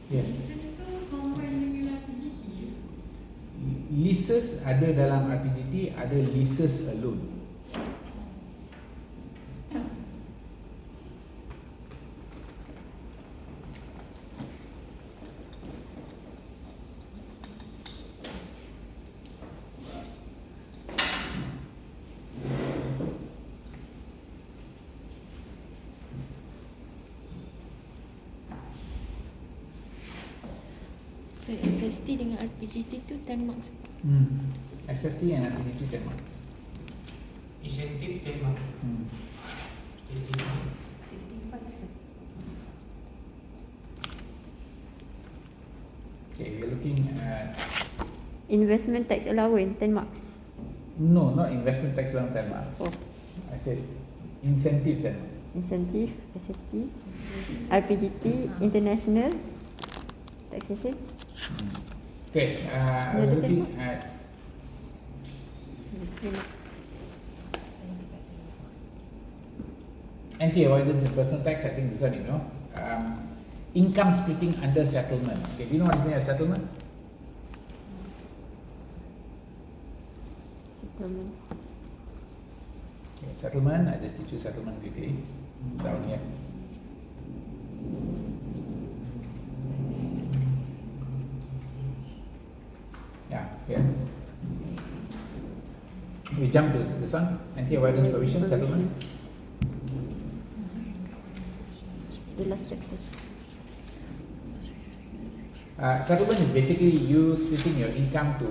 Yes. Leases tu combine dengan PGT. Leases ada dalam RPGT, ada leases alone. So SST dengan RPGT tu 10 marks. SST and RPGT 10 marks. Incentive 10 mark. 65%. Okay, we're looking at Investment tax allowance 10 marks. no, not investment tax down 10 marks. Oh. I said incentive 10 marks. Incentive, SST, RPGT, international taxation. Okay, we're looking at anti-avoidance and personal tax. I think this one you know. Income splitting under settlement. Okay, do you know what is mean by settlement? Settlement. Okay, settlement. I just teach you settlement quickly. Down here. Yeah, here. We jump to this one. Anti-avoidance provision settlement. The last chapter. Settlement is basically you splitting your income to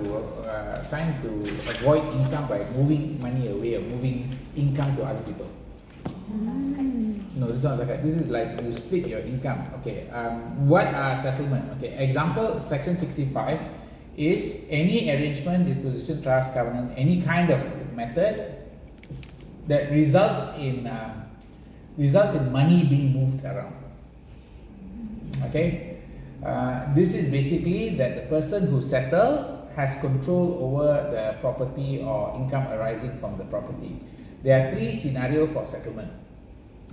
trying to avoid income by moving money away or moving income to other people. No, this is not zakat. This is like you split your income. Okay. What are settlement? Okay. Example, section 65 is any arrangement, disposition, trust, covenant, any kind of method that results in money being moved around. Okay. This is basically that the person who settled has control over the property or income arising from the property. There are three scenarios for settlement.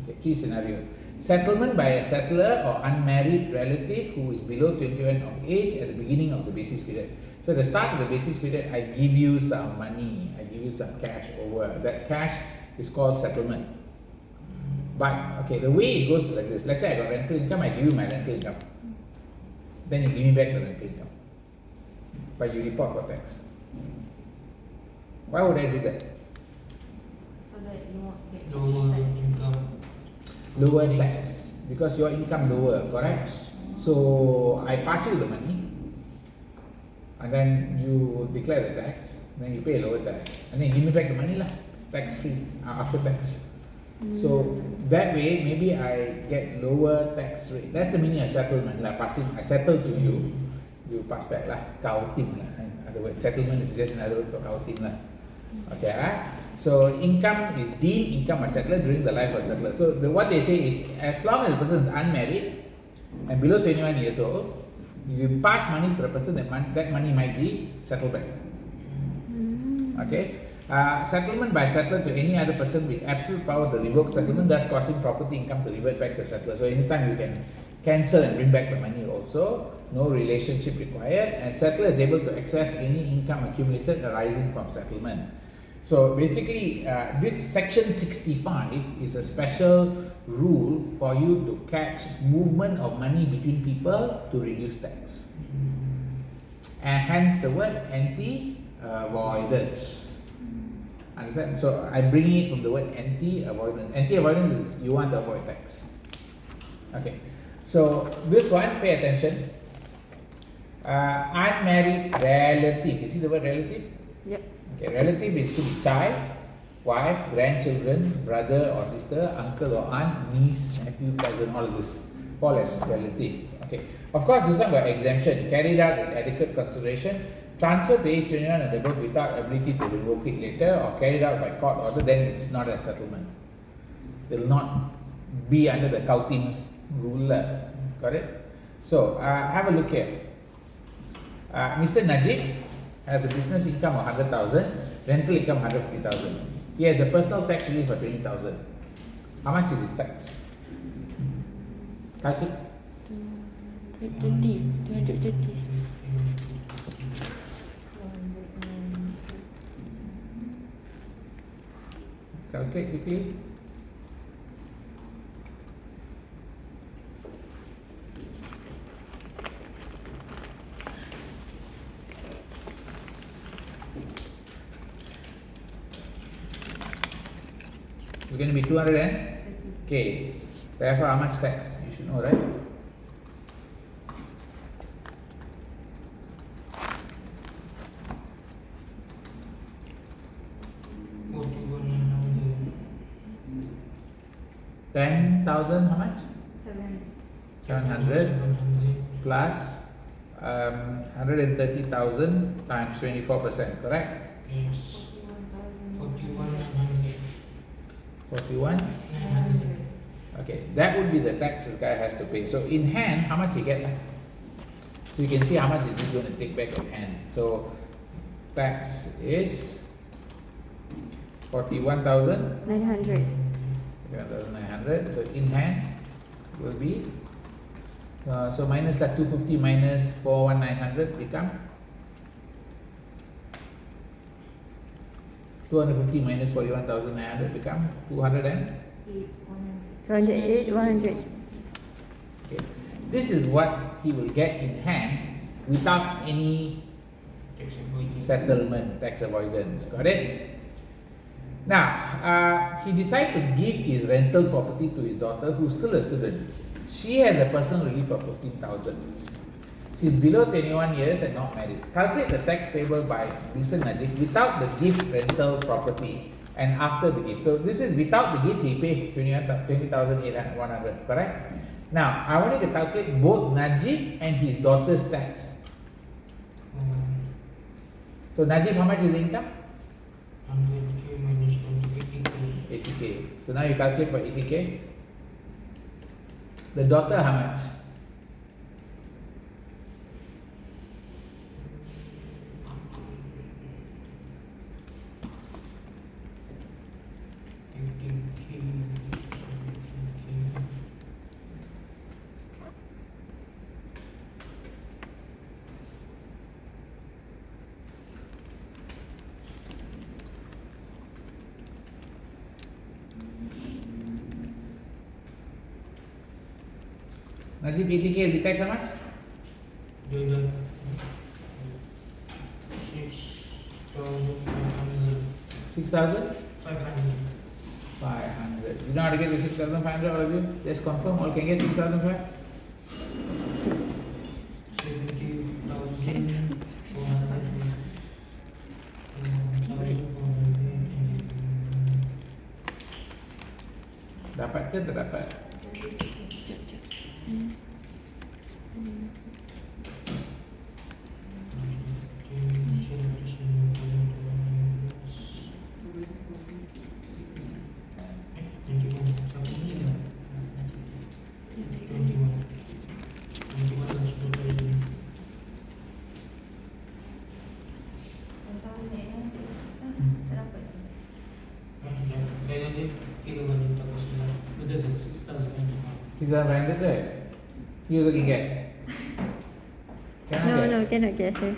Okay, three scenarios. Settlement by a settler or unmarried relative who is below 21 of age at the beginning of the basis period. So at the start of the basis period, I give you some money, I give you some cash over. That cash is called settlement. But okay, the way it goes is like this. Let's say I got rental income, I give you my rental income. Then you give me back the rental income. But you report for tax. Why would I do that? So that you won't get Lower income. Lower tax. Because your income lower, correct? So I pass you the money and then you declare the tax, then you pay lower tax. And then you give me back the money lah, tax free, after tax. So that way maybe I get lower tax rate. That's the meaning of settlement lah. Passing, I settle to you, you pass back lah. Kautim lah. In other words, settlement is just another word for kautim lah. Okay, so income is deemed income by settler during the life of settler. So what they say is, as long as the person is unmarried and below 21 years old, you pass money to the person, that money might be settled back. Okay. Settlement by settler to any other person with absolute power to revoke settlement, thus causing property income to revert back to the settler. So anytime you can cancel and bring back the money also, no relationship required, and settler is able to access any income accumulated arising from settlement. So basically, this section 65 is a special rule for you to catch movement of money between people to reduce tax. And hence the word anti-avoidance. Understand? So I bring it from the word anti-avoidance. Anti-avoidance is you want to avoid tax. Okay. So this one, pay attention. Unmarried relative. You see the word relative? Yep. Okay. Relative is could be child, wife, grandchildren, brother or sister, uncle or aunt, niece, nephew, cousin, all of this. All as relative. Okay. Of course, this one got exemption. Carried out with adequate consideration. Transfer to age 21 and above without ability to revoke it later, or carried out by court order, then it's not a settlement. It will not be under the Kautim's ruler. Got it? So have a look here. Mr. Najib has a business income of 100,000, rental income 150,000. He has a personal tax relief for 20,000. How much is his tax? Calculate. 230. 230. Calculate quickly. It's going to be 200 and K. Therefore, how much tax? You should know, right? $10,000, how much? 700 plus 130,000 times 24%, correct? Yes. 41,900. 41. 900. Okay, that would be the tax this guy has to pay. So in hand, how much he get? So you can see how much is he going to take back in hand. So tax is 41,900. 900. 41,900. So in hand will be so minus like 250 minus 41,900 become 250 minus 41,900 become 200 and 208, 100. okay. This is what he will get in hand without any Tax avoidance. settlement, tax avoidance. Got it? Now, he decided to give his rental property to his daughter, who's still a student. She has a personal relief of 15,000. She's below 21 years and not married. Calculate the tax payable by Mr. Najib without the gift rental property and after the gift. So this is without the gift, he paid 20,100, correct? Now, I want you to calculate both Najib and his daughter's tax. So Najib, how much is income? 100K minus 80K. 80K. So now you calculate for 80K. The daughter, how much? Najib 80K will be tax how much? Dia dah 6,500. 6,500. 500. You know how to get the 6,500, all of you? Just confirm, all can get 6,500? 70,400. Dapat ke tak dapat? Sekejap, sekejap. Betul, 6,500. 6,500 right? You also can get? Cannot No, get? no, cannot get, sir.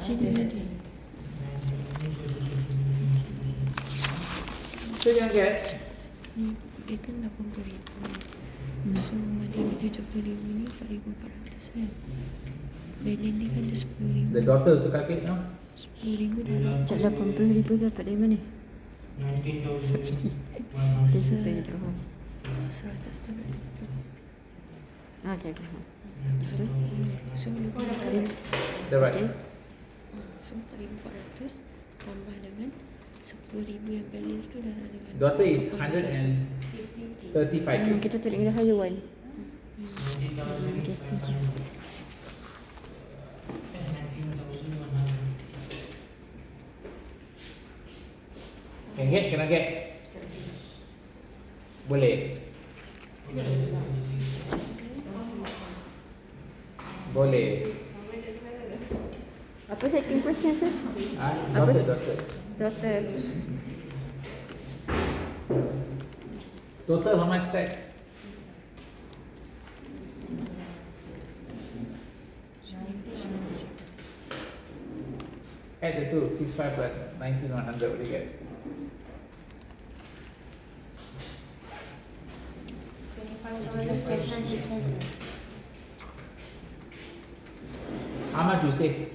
Sini ada. So you can get? Ni dia kan 80,000. So ada 70,000 ni 4,400 kan. Balance ni kan ada 10,000. The daughter also calculate now? 10,000 dah Macam 80,000 dapat dari mana? 19,100. Dia suka je tu. 100 tu dah. Okay, okay. So lebih dari Dapat? Okay. so 4,400 tambah dengan 10,000 yang balance tu dah dengan Daughter is 10,000. 135K. Kita tarik dengan higher one. 19,500. 19,100. Can get? Cannot get? Boleh? Boleh. Apa second question, sir? Daughter. Daughter. Total how much tax? Add the two, 65 plus 19,100, what do you get? 25,600. How much you save?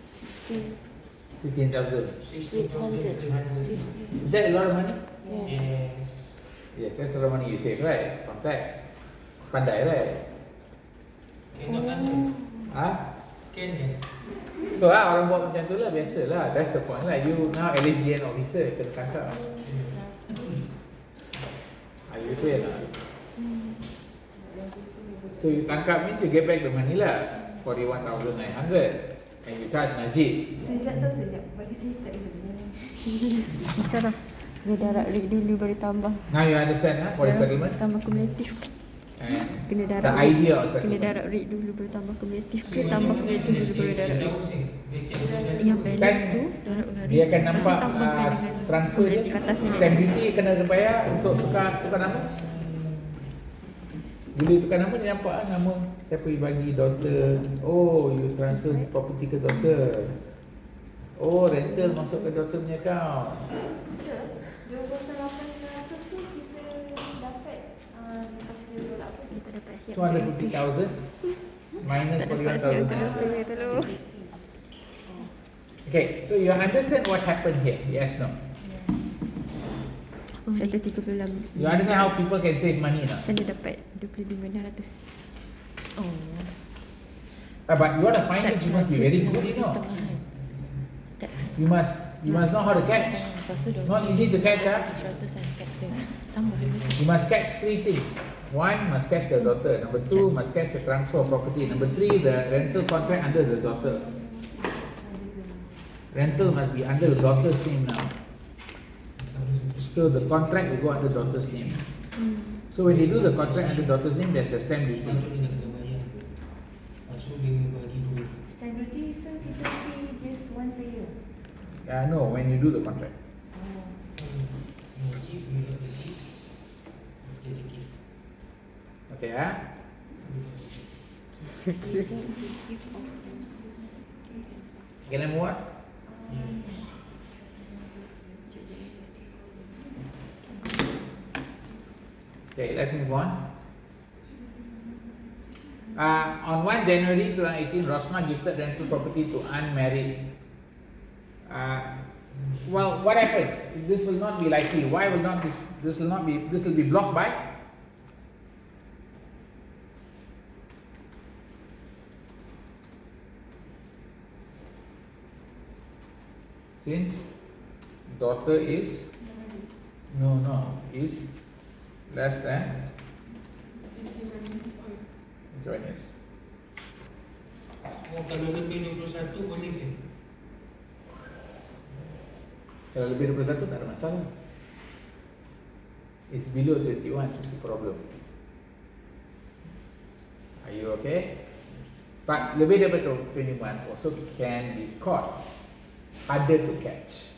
Sixteen. 15,000. 16,300. Six. Is that a lot of money? Yes. Yes. Yes, that's a lot of money you save, right? From tax. Pandai, right? Cannot answer. Ah? Can. Betul lah, orang buat macam tu lah, biasa lah. That's the point lah. You now LHDN officer, kena tangkap. You tu lah. So you tangkap means you get back the money lah. 41,900. And you charge Najib. Sejak tu sejak. Bagi saya tak ada. Salah. Kena darab rate dulu baru tambah. Now you understand for the settlement? Tambah kumulatif. And Kena the darab idea of Kena settlement. darab rate dulu baru tambah kumulatif ke tambah kumulatif dulu baru darab rate. Yang Balance Kan tu darab hari. dia akan Lepas tu nampak tambahkan dengan transfer dia, Kat atas ni. stamp duty kena bayar untuk tukar nama. Bila tukar nama dia nampak nama siapa you bagi daughter. Oh, you transfer property ke daughter. Oh, rental masuk ke daughter punya account. Sir, 208,100 tu kita dapat lepas kita tolak apa? Kita dapat siap. 250,000 minus 41,000. Tolong. Okay, so you understand what happened here? Yes, no? 136. You understand how people can save money now? Saya dapat 25,600. Oh. But you want to find this, you must be very good, you know. Tax. You must know how to catch. Lepas tu dia- Not easy to catch, ah. 100 and tax dia. Tambah lagi. You must catch three things. One, must catch the daughter. Number two, must catch the transfer of property. Number three, the rental contract under the daughter. Rental must be under the daughter's name now. So the contract will go under daughter's name. So when they do the contract under daughter's name, there's a stamp duty. Stamp duty, sir, kita pay just once a year. No, when you do the contract. Okay, ah? Can I move on? Okay, let's move on. On 1 January 2018, Rosma gifted rental property to unmarried. Well, what happens? This will not be likely. Why will not this? This will not be. This will be blocked by. Since daughter is is less than 20 years. Oh, kalau lebih 21 boleh ke? Kalau lebih 21 tak ada masalah. It's below 21 is the problem. Are you okay? But lebih daripada 21 also can be caught. Harder to catch.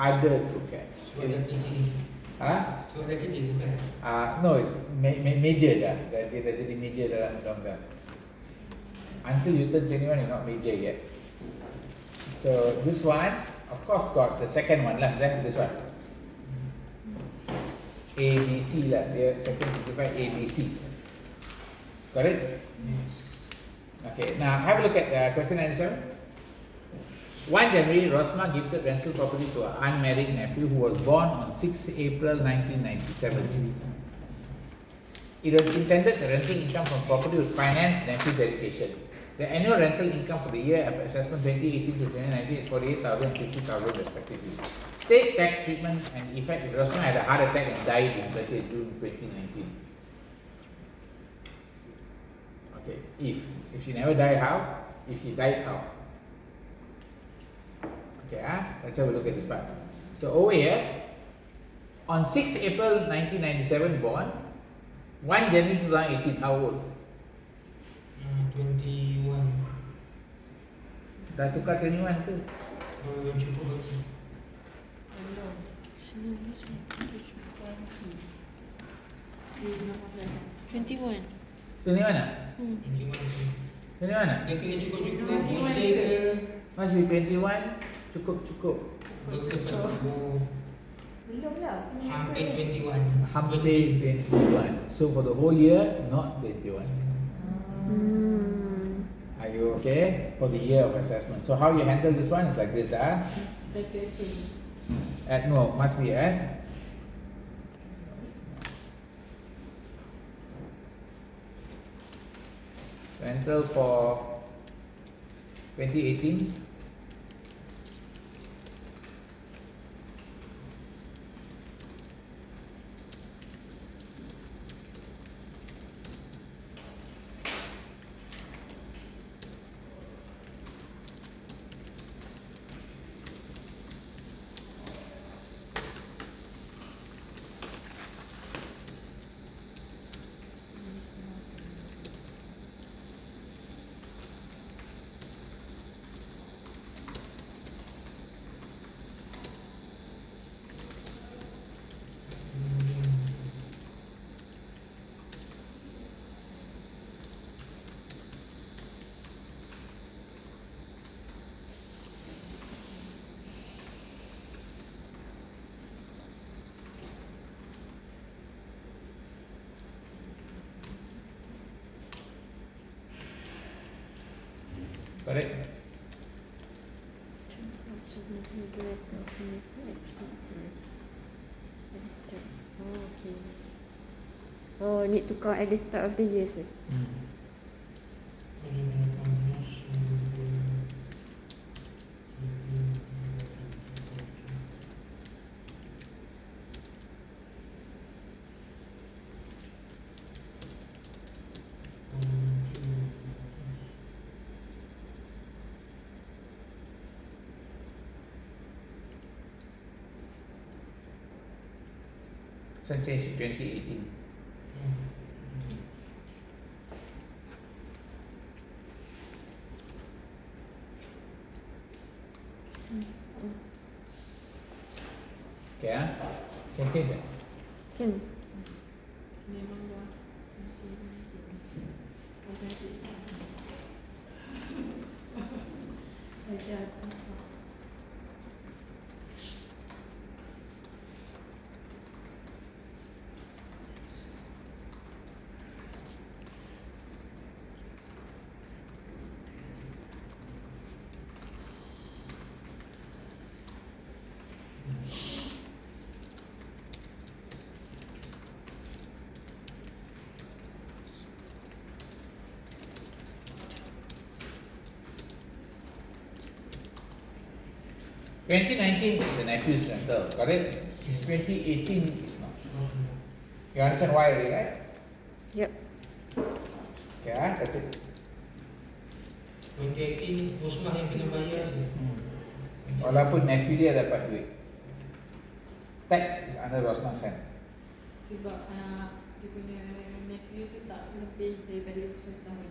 Harder to catch. Sebab dah kecil. Huh? Sebab dah kecil bukan? No, it's major dah. Dia dah jadi major dalam undang-undang. Until you turn 21, you're not major yet. So this one, of course, got the second one lah. This one. ABC lah. Dia section 65 ABC. Correct? Okay. Now have a look at question 97. 1 January, Rosma gifted rental property to an unmarried nephew who was born on 6 April 1997. It was intended that rental income from property would finance nephew's education. The annual rental income for the year of assessment 2018 to 2019 is 48,000 and 60,000 respectively. State tax treatment and effect if Rosma had a heart attack and died in 30th June 2019. Okay, if she never died, how? If she died, how? Okay, let's have a look at this part. So over here, on 6 April 1997 born, 1 January 2018, how old? 21. Dah tukar 21 ke? Oh, cukup lagi. 21. 21 ah? 21 tu. 21 ah? Dia kena cukup-cukup birthday ke? Must be 21. Cukup. Birthday 40. Belum lah. Hampir 21. Hampir 21. So for the whole year, not 21. Hmm. Are you okay? For the year of assessment. So how you handle this one is like this ah. No, must be rental for 2018. Correct? Oh, okay. Oh, need to count at the start of the year, sir. So change to 2018. Okay ah? Can change that? Can. $2019 is a nephew's rental, correct? It's 2018 is not. You understand why already, right? Yep. Okay ah, that's it. 2018 Usmah yang kena bayar sih. Walaupun nephew dia dapat duit. Tax is under Rosman's hand. Sebab dia punya nephew tu tak lebih daripada 1 tahun.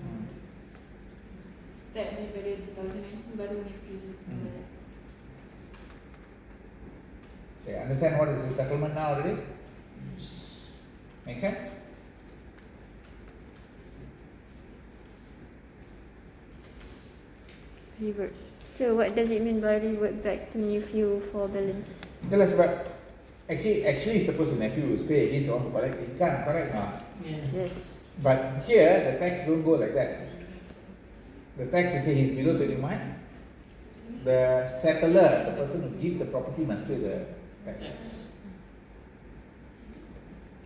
Start daripada 2019 baru nephew tu bayar. Okay, understand what is the settlement now already? Make sense? Revert. So what does it mean by revert back to nephew for balance? Itulah sebab actually it's supposed to nephew who's pay. He's the one who collect the income, correct or not? Yes. But here the tax don't go like that. The tax they say he's below 21. The settler, the person who give the property must pay the tax.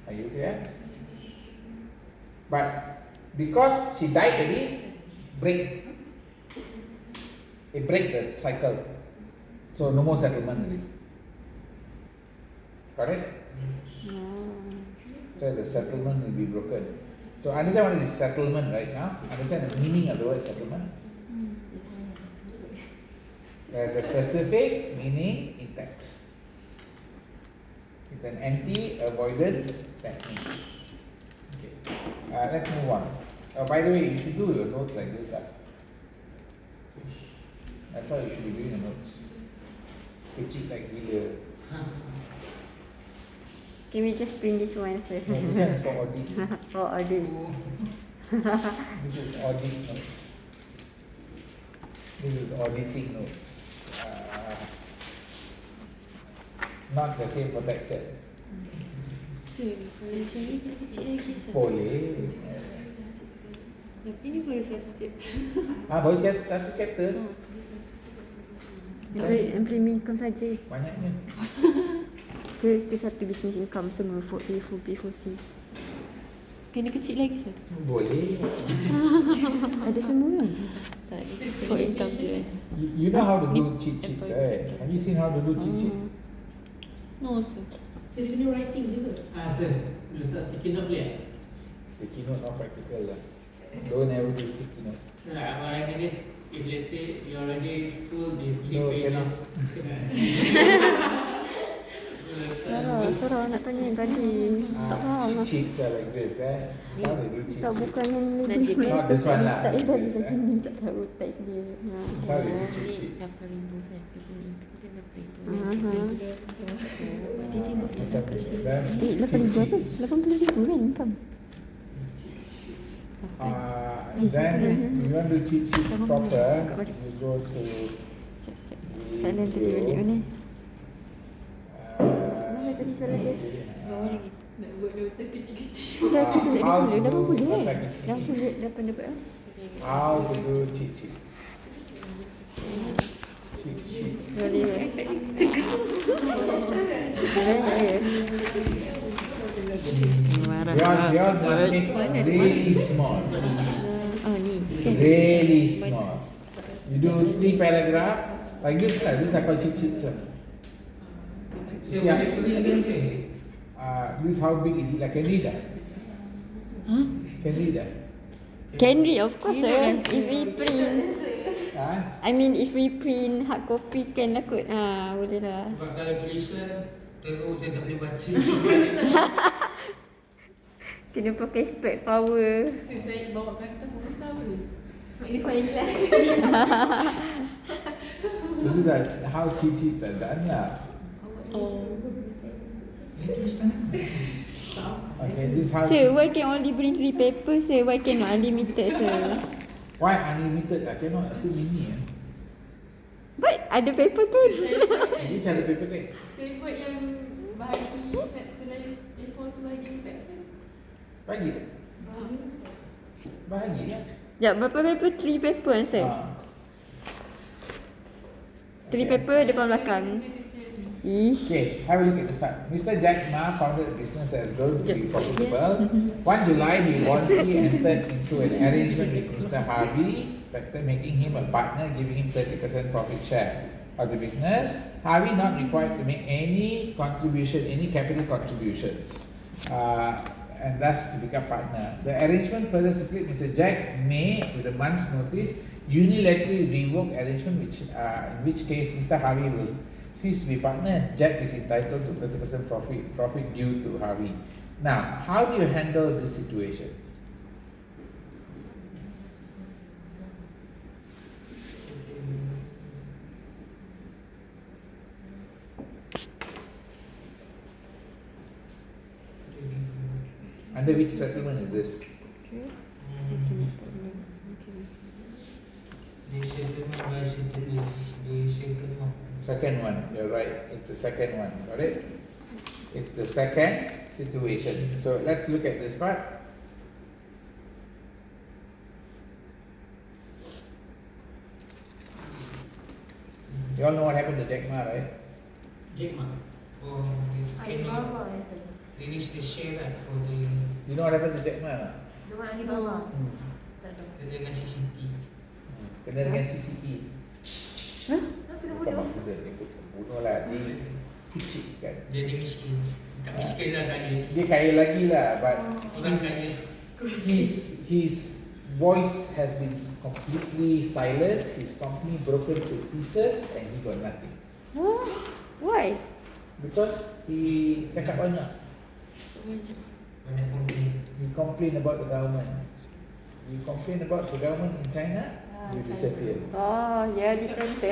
Are you clear? But because she died already, break the cycle. So no more settlement already. Correct? So the settlement will be broken. So understand what is settlement right now? Understand the meaning of the word settlement? There's a specific meaning in tax. It's an anti-avoidance technique. Okay. Let's move on. By the way, you should do your notes like this. That's how you should be doing your notes. Kecil like gila. Can we just print this one, sir? No, this one is for audit. For order. This is audit notes. This is auditing notes. Not the same for tax set. Sir, kalau macam ni tak kecil lagi sir. Boleh. Tapi ni baru satu chapter. Baru satu chapter. Implement income saja. Banyaknya. Ke satu business income semua for A, for B, for C. Kena kecil lagi sir. Boleh. Ada semua. Tak ada. For income je kan. You know how to do cheat sheet, right? Have you seen how to do cheat sheet? No sir. So dia kena writing juga. Sir, letak sticky note boleh? Sticky note not practical lah. Don't ever do sticky note. Abang reckon this, if let's say you already full the 3 No, pages. Sarah nak tanya yang tadi. Tak faham. Cheat sheets are like this, kan? How to do cheat Tak sheet? bukan yang Najib. lebih Not this one lah. Tak ada This, macam ni. Tak tahu type dia. How to do cheat sheet? 8,000 kan. Dia 8,000. So, dia tengok je Macam kat sini. kan? 8,000 apa? 80,000 kan income? Then you want to cheat sheet proper, you go to Soalan tadi balik mana? Mana uh, tadi soalan dia? Nak buat note kecil-kecil. Saya tulis dia How tulis. to 80 do kan? contact 80 dapat apa? how to do cheat sheets. Cheat sheet. Boleh kan? Yours must make really small. Oh ni kan? Really small. You do 3 paragraph like this lah. This are called cheat sheets. See, this how big is it? Like can read that? Huh? Can read that? Can read of course sir. If we print, I mean if we print hard copy can lah kot. Boleh lah. Sebab kalau tulisan, terus saya tak boleh baca. Kena pakai spec power. So saya bawa kata besar boleh. Magnifying glass. So these are how cheat sheets are done lah. Oh. Okay, this how. Sir, why can only bring 3 papers sir? Why cannot unlimited sir? Why unlimited? I cannot. Too many. But ada paper kan? This ada paper kan? Saya buat yang bahagi selain A4 tu bahagi MYTAX kan. Bagi. Bahagi kan? Ya, berapa paper? 3 paper sir. 3 paper depan belakang. Ish. Okay, have a look at this part. Mr. Jack Ma founded a business that is going to be profitable. 1 July, he voluntarily entered into an arrangement with Mr. Harvey, making him a partner, giving him 30% profit share of the business. Harvey not required to make any contribution, any capital contributions, and thus to become partner. The arrangement further stipulates Mr. Jack may, with a month's notice, unilaterally revoke arrangement, in which case Mr. Harvey will cease to be partner. Jack is entitled to 30% profit due to Harvey. Now, how do you handle this situation? Under which settlement is this? Second one, you're right. It's the second one, got it? It's the second situation. So let's look at this part. You all know what happened to Jack Ma, right? Jack Ma. Oh, can you release the share right for the You know what happened to Jack Ma? Tak? Rumah Alibaba. kena dengan CCP. Kena dengan CCP. Bukan mak muda, dia bunuh lah. Dia kecil kan. Jadi miskin. Tak miskin lah kaya. Dia kaya lagi lah, but Orang kaya. his voice has been completely silenced. His company broken to pieces, and he got nothing Why? because he cakap banyak. Banyak komplain. He complain about the government. You complain about the government in China, you disappear. Oh, ya ditentu.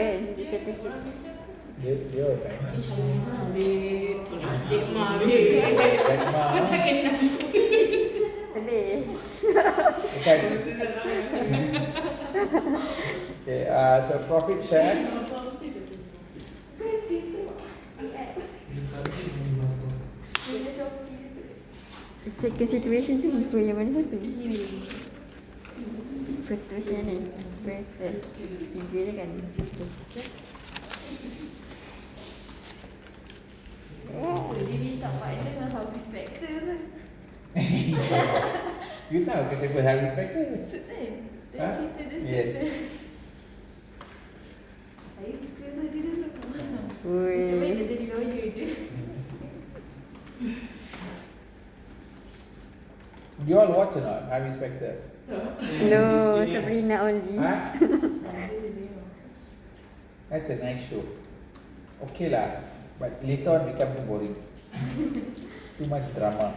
Dia time. Babe, penajik mah, babe. Like mah. Sedih. Okay. Okay, so profit share. Second situation tu prefer yang mana satu? First situation ni. First. Tiga je kan? Dia minta partner dengan habis factor tu. You tahu ke siapa habis factor? Suits kan? Dan Huh? cerita dia Yes. suits. Saya suka saja dia tu. Ui. Sebenarnya dia jadi lawyer je. You all watch or not? Habis factor. No, Sabrina only. Huh? That's a nice show. Okay lah, but later on become too boring. Too much drama.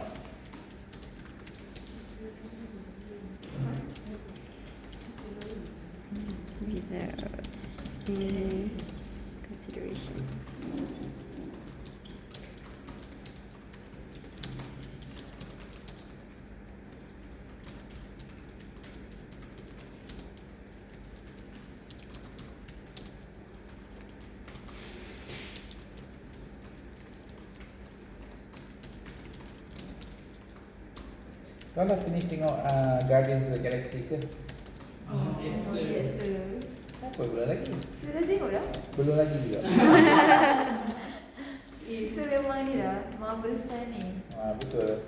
Without any consideration. Kau dah finish tengok Guardians of the Galaxy ke? Oh, yes, sir. Apa belum lagi? Saya dah tengok dah. Belum lagi juga. So memang ni dah Marvel fan ni. Betul.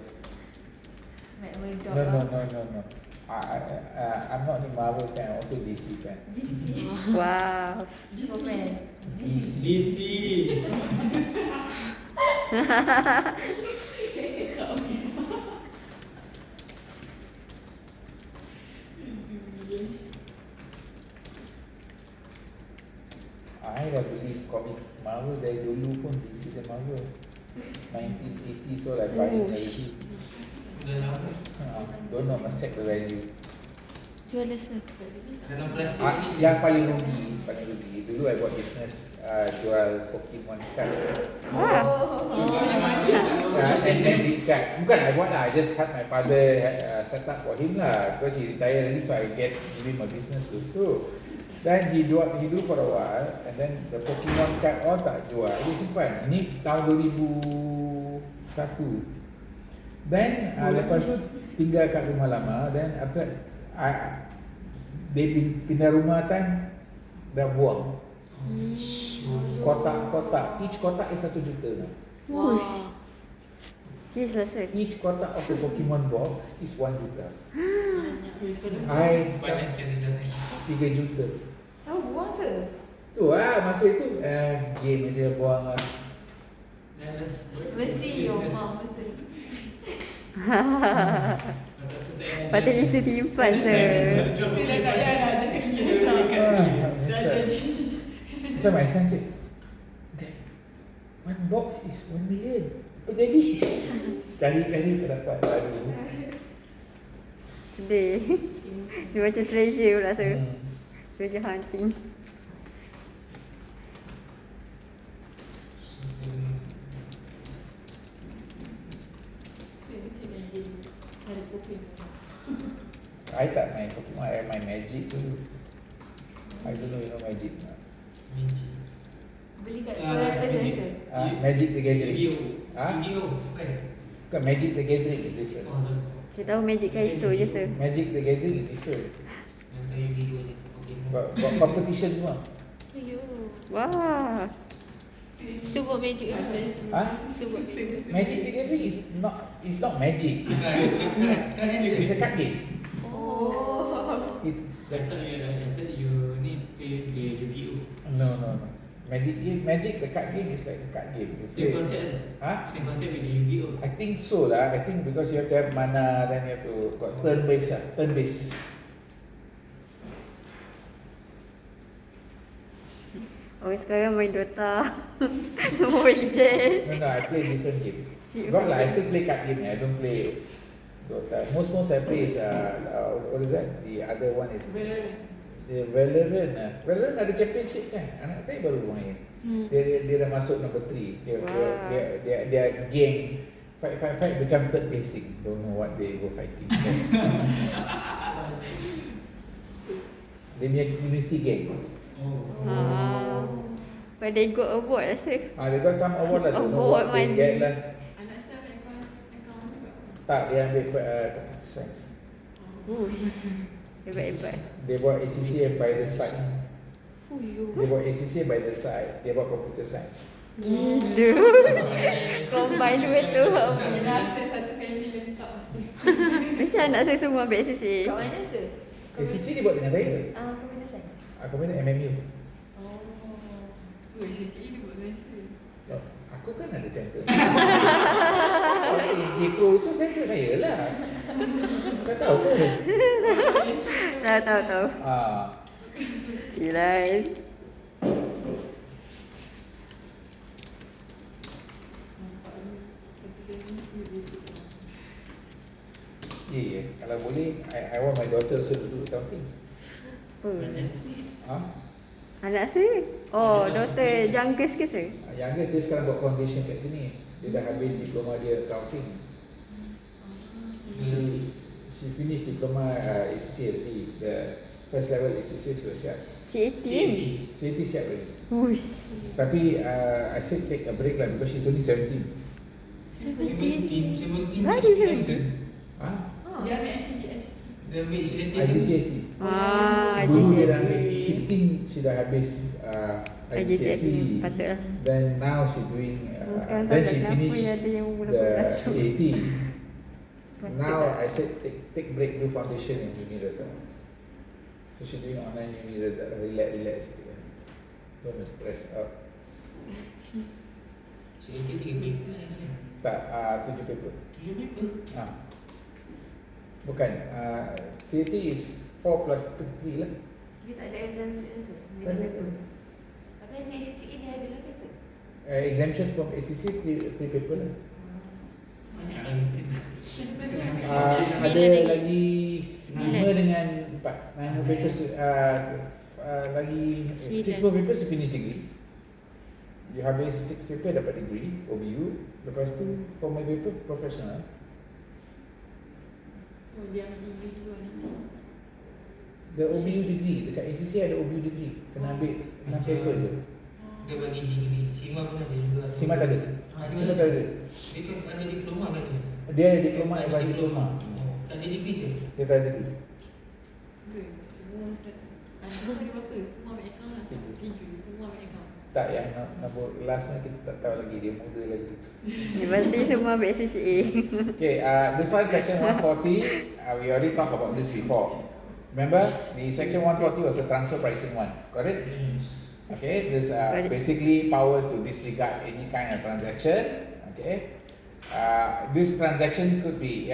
Mac my job No, no, lah. no, no, no. I'm not the Marvel fan, also DC fan. DC. Wow. Superman. DC. DC. I dah beli komik Marvel dari dulu pun DC dan Marvel 1980, so I buy it already. Dah lama. Don't know, must check the value. Jual lesson. Dalam plastik ni sih. Yang paling rugi dulu I buat business jual Pokemon card. And magic card. Bukan I buat lah, I just had my father set up for him lah, because he retired already, so I give him a business too. Then he do for a while, and then the Pokemon card all tak jual, dia simpan. Ini tahun 2001. Then lepas tu tinggal kat rumah lama, then after that dia pindah rumah kan, dah buang kotak-kotak, each kotak is 1 juta. Wow. Serius sir. Each kotak of the Pokemon box is 1 juta. Banyak I cara-cara. 3 juta. Tahu buang ke? Tu lah, masa itu game aja buang lah. Mesti your mom betul. Patut Lisa simpan sir. Saya dah kaya dah cakap gini. Dah jadi. Macam my son said, "Dad, one box is 1 million. Apa jadi?" Cari-cari tak dapat. Aduh. Sedih. Dia macam treasure pula sir. Hmm. Treasure hunting. Sini ada kopi. I tak main Pokemon, I main Magic dulu. I don't know you know Magic tak? Beli kat Collector je. Magic the Gathering. Yu-Gi-Oh. Yu-Gi-Oh, kan? Bukan, Magic the Gathering is different. Oh, sorry. Kita tahu magic kan itu je sir. Magic the Gathering is different. Yang tahu Yu-Gi-Oh je. Pokemon. Buat competition semua. Ayo. Wah. Kita buat magic apa? Ha? Kita buat magic. Magic the Gathering is not magic. It's a card game. Oh. It's I thought you need play the Yu-Gi-Oh. no. Magic the card game is like a card game. You Same play- concept. Huh? Same concept with the Yu-Gi-Oh. I think so lah. I think because you have to have mana, then you have to got turn based lah. Turn based. Oh sekarang main Dota. Mobile Legends. No, I play different game. Got lah. I still play card game. I don't play Dota. Most I play is what is that? The other one is Valorant. Valorant ada championship kan? Anak saya baru main. Dia dah masuk number 3. Dia gang fight become third placing. Don't know what they go fighting. Dia punya university gang. But they got award rasa. They got some award lah. Don't know what they get lah. Anak saya ambil account juga. Tak, dia ambil computer science. Hebat-hebat. Dia buat ACCA by the side. Fuyo. Dia buat ACCA by the side. Dia buat computer science. Gila. Combine dua tu. Rasa satu family lengkap rasa. Mesti anak saya semua ambil SCA. Kat mana sir? ACCA dia buat dengan saya. Computer science. Aku main MMU. Oh, CCE dia buat dengan saya. Aku kan ada center. AJ Pro itu center saya lah. Kau tahu ke? Tahu. Gila. Kalau boleh, I want my daughter also to do accounting. Anak saya? Daughter youngest ke saya? Youngest dia sekarang buat foundation kat sini. Dia dah habis diploma dia accounting. She finished diploma ACCA already. The first level ACCA sudah siap. CAT kan? CAT siap already. Uish. Tapi I said take a break lah because she's only 17. 17 Lagi 17. Dia ambil SCDS. Dia ambil IGCSE. Dulu dia dah habis 16, she dah habis IGCSE. Patutlah. Then now she doing Sekarang then tak she kenapa finished ada yang umur the 18. CAT. Patut Now lah. I said take break, do foundation in uni result. So she doing online uni result, relax sikit lah. Don't stress out. CAT 3 paper lah saya. Tak, 7 paper. 7 paper? Bukan, CAT is 4 plus 3 lah. Dia tak ada exemption sir. Tak ada. Tapi nanti CCE dia ada lagi sir. Exemption from ACCA 3 paper lah. Banyak lagi still. Ada lagi 5 dengan 4. 5 papers lagi 6 more papers to finish degree. You habis 6 paper dapat degree OBU. Lepas tu 4 more paper professional. Oh, dia ambil degree dulu nanti. The OBU degree dekat ACCA ada OBU degree. Kena ambil 6 paper je. Dia bagi degree. Sima pun ada juga. Sima tak ada. Sima tak ada. Dia cakap ada diploma kan dia? Dia ada diploma, advanced diploma. Tak ada degree je? Dia tak ada degree. Semua anak saya berapa? Semua ambil account lah. 3. Semua ambil account. Tak, yang nombor last ni kita tak tahu lagi. Dia muda lagi. Pasti semua ambil SCA. Okay, this one section 140. We already talked about this before. Remember, the section 140 was the transfer pricing one. Got it? Okay, this basically power to disregard any kind of transaction. Okay, this transaction could be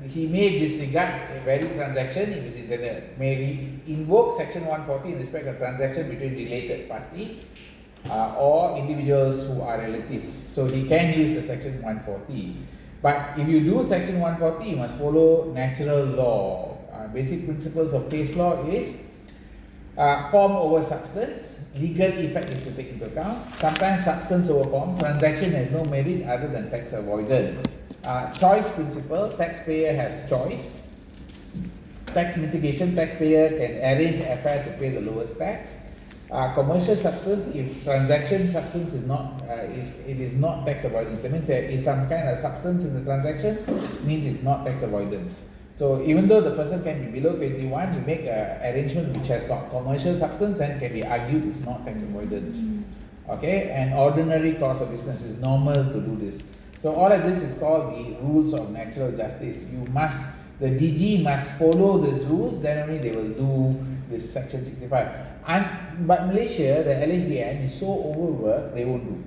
he may disregard a very transaction in his internet, may invoke section 140 in respect of transaction between related party or individuals who are relatives. So he can use the section 140. But if you do section 140, you must follow natural law. Basic principles of case law is form over substance, legal effect is to take into account, sometimes substance over form, transaction has no merit other than tax avoidance. Choice principle, taxpayer has choice. Tax mitigation, taxpayer can arrange affair to pay the lowest tax. Commercial substance, if transaction substance is not it is not tax avoidance. That means there is some kind of substance in the transaction, means it's not tax avoidance. So even though the person can be below 21, you make an arrangement which has got commercial substance, then can be argued it's not tax avoidance. Okay, and ordinary course of business is normal to do this. So all of this is called the rules of natural justice. The DG must follow these rules, then only they will do this section 65. But Malaysia, the LHDN is so overworked, they won't do.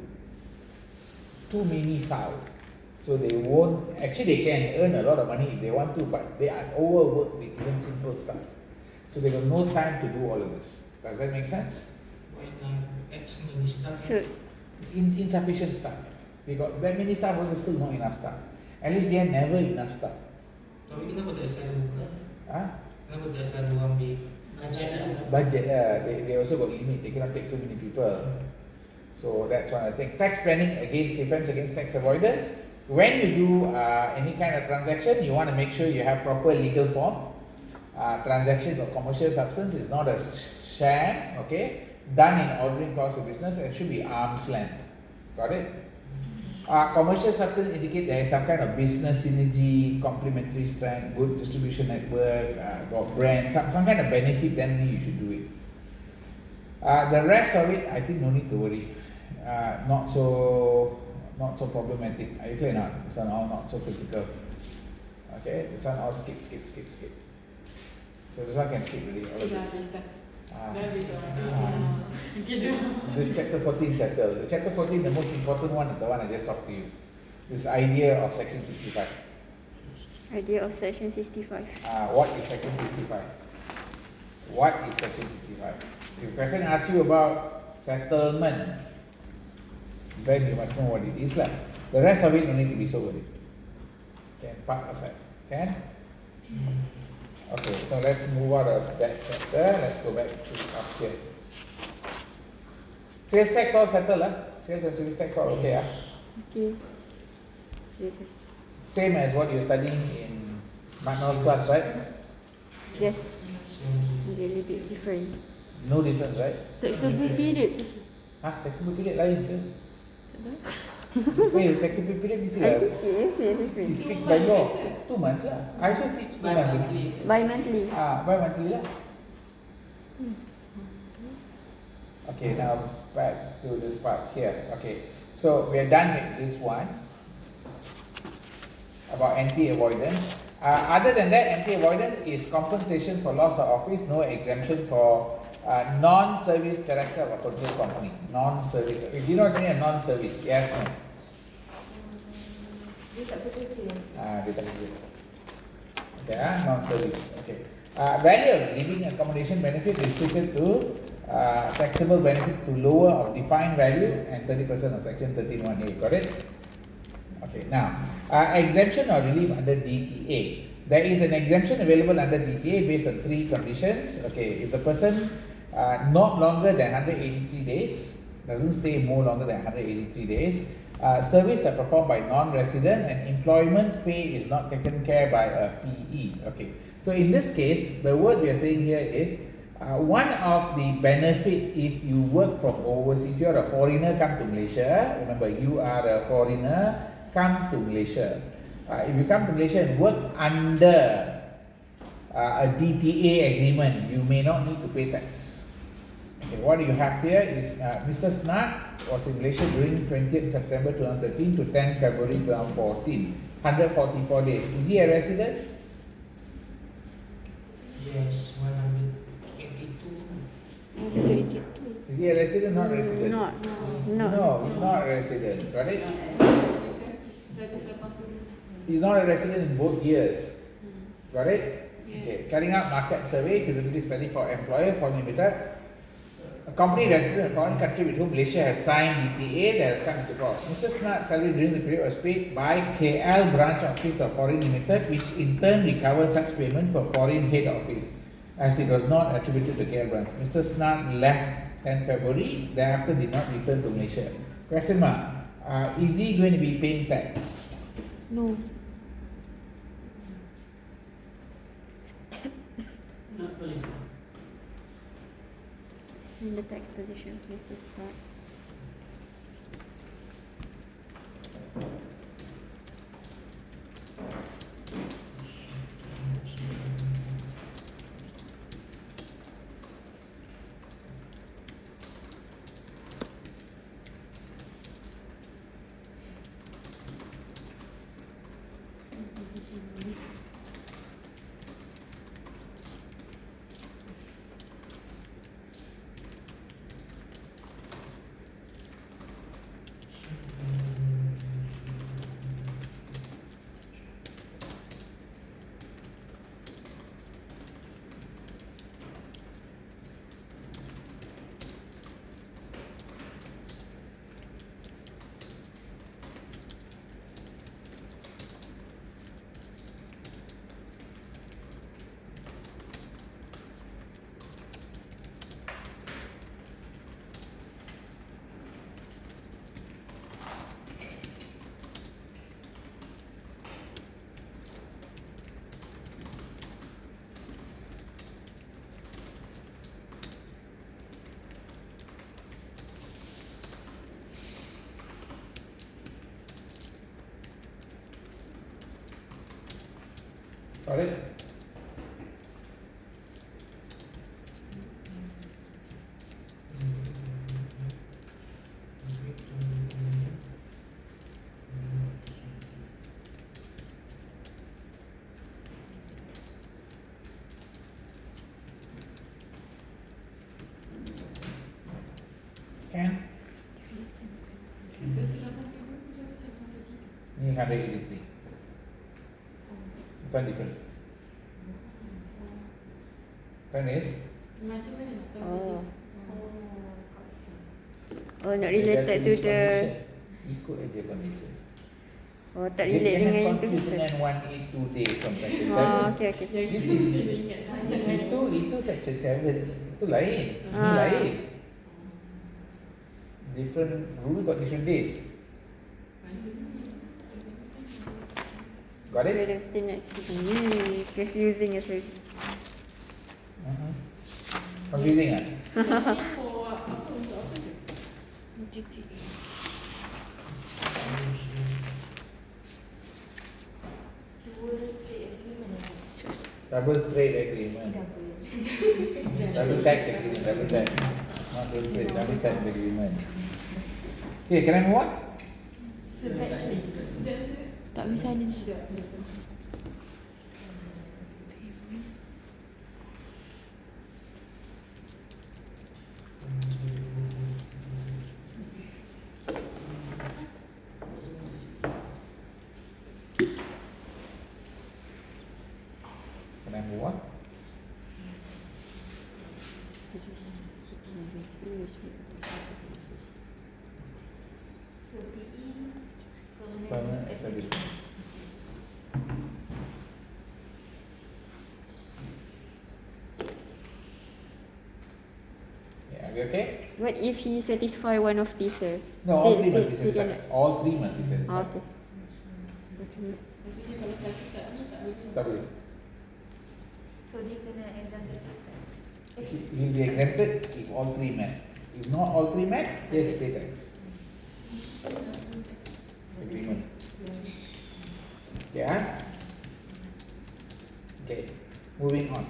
Too many files. So they won't, actually they can earn a lot of money if they want to, but they are overworked with even simple stuff. So they have no time to do all of this. Does that make sense? When ex-minister So, Insufficient stuff. We got that many staff, also still not enough staff. LHDN never enough staff. tapi kenapa tak selalu buka? Huh? Kenapa tak selalu ambil budget. They also got limit. They cannot take too many people. So that's one of the things. Tax planning against defense against tax avoidance. When you do any kind of transaction, you want to make sure you have proper legal form. Transaction of commercial substance is not a sham, okay? Done in ordinary course of business and should be arm's length. Got it? Commercial substance indicate there is some kind of business synergy, complementary strength, good distribution network, got brand, some kind of benefit, then you should do it. The rest of it, I think no need to worry. Not so problematic. Are you clear now? This one all not so critical. Okay, this one all skip. So this one can skip really, all of this. This chapter 14 settled. The chapter 14, the most important one is the one I just talked to you. This idea of section 65. Idea of section 65. What is section 65? What is section 65? If a person asks you about settlement, then you must know what it is. The rest of it you need to be so worried. Can park aside. Can? Okay, so let's move out of that chapter. Let's go back to up here. Sales tax all settled, Sales and service tax all okay, Okay. Yes, sir. Same as what you're studying in Magnus class, right? Yes. A little bit different. No difference, right? Taxable period tu. Taxable period lain ke? Wait, taxable period mesti lah. different. It's fixed by law. 2 months lah. I just teach 2 months only. Bi-monthly. Bi-monthly lah. Okay, now back to this part here. Okay, so we are done with this one about anti-avoidance. Other than that, anti-avoidance is compensation for loss of office, no exemption for non-service character of a control company. Non-service. Do you know what's a non-service? Yes, no. Dia tak bekerja. Dia tak bekerja. Okay, non-service. Okay. Value of living accommodation benefit restricted to taxable benefit to lower of defined value and 30% of section 13(1)(a. Got it? Okay. Now, exemption or relief under DTA. There is an exemption available under DTA based on 3 conditions. Okay, if the person not longer than 183 days, doesn't stay more longer than 183 days, service are performed by non-resident and employment pay is not taken care by a PE. Okay, so in this case, the word we are saying here is one of the benefit if you work from overseas, you are a foreigner, come to Malaysia. Remember, you are a foreigner, come to Malaysia. If you come to Malaysia and work under a DTA agreement, you may not need to pay tax. Okay, what you have here is Mr. Snart was in Malaysia during 20th September 2013 to 10 February 2014. 144 days. Is he a resident? Yes, 182. Is he a resident? Not resident. No, he's not a resident. Got it? He's not a resident in both years. Got it? Okay. Carrying out market survey, feasibility study for employer, foreign limited. A company resident in a foreign country with whom Malaysia has signed DTA that has come into force. Mr. Snart's salary during the period was paid by KL branch office of foreign limited, which in turn recovers such payment for foreign head office, as it was not attributed to KL branch. Mr. Snart left 10 February, thereafter did not return to Malaysia. Question mark. Is he going to be paying tax? No. Not boleh. In the tax position, Mr. Snart. Got it? Can? Ni 183. It's one different. Kan is? Macam mana nak tahu Oh. dia? Oh, not related to the... Ikut aja condition. Oh, tak relate dengan yang tu. Confuse dengan 182 days from section 7. Oh, okay, okay. This is itu section 7 itu lain. Ini lain. Different rule got different days. Got it? Freedom still not confusing as well. Confusing ah? For apa untuk apa tu? Double trade agreement. Double tax agreement. Double tax. Not double trade. Double tax agreement. Okay, can I move on? Tak bisa ni. Can I move on? Permanent establishment. Yeah, are we okay? What if he satisfy one of these? No, all three must be still satisfied. cannot. All three must be satisfied. Ah, okay. Maksudnya kalau satu tak boleh tak boleh. Tak boleh. So dia kena exempted. He will be exempted if all three met. If not all three met, he has to pay tax. Agreement. Yeah. Okay. Moving on.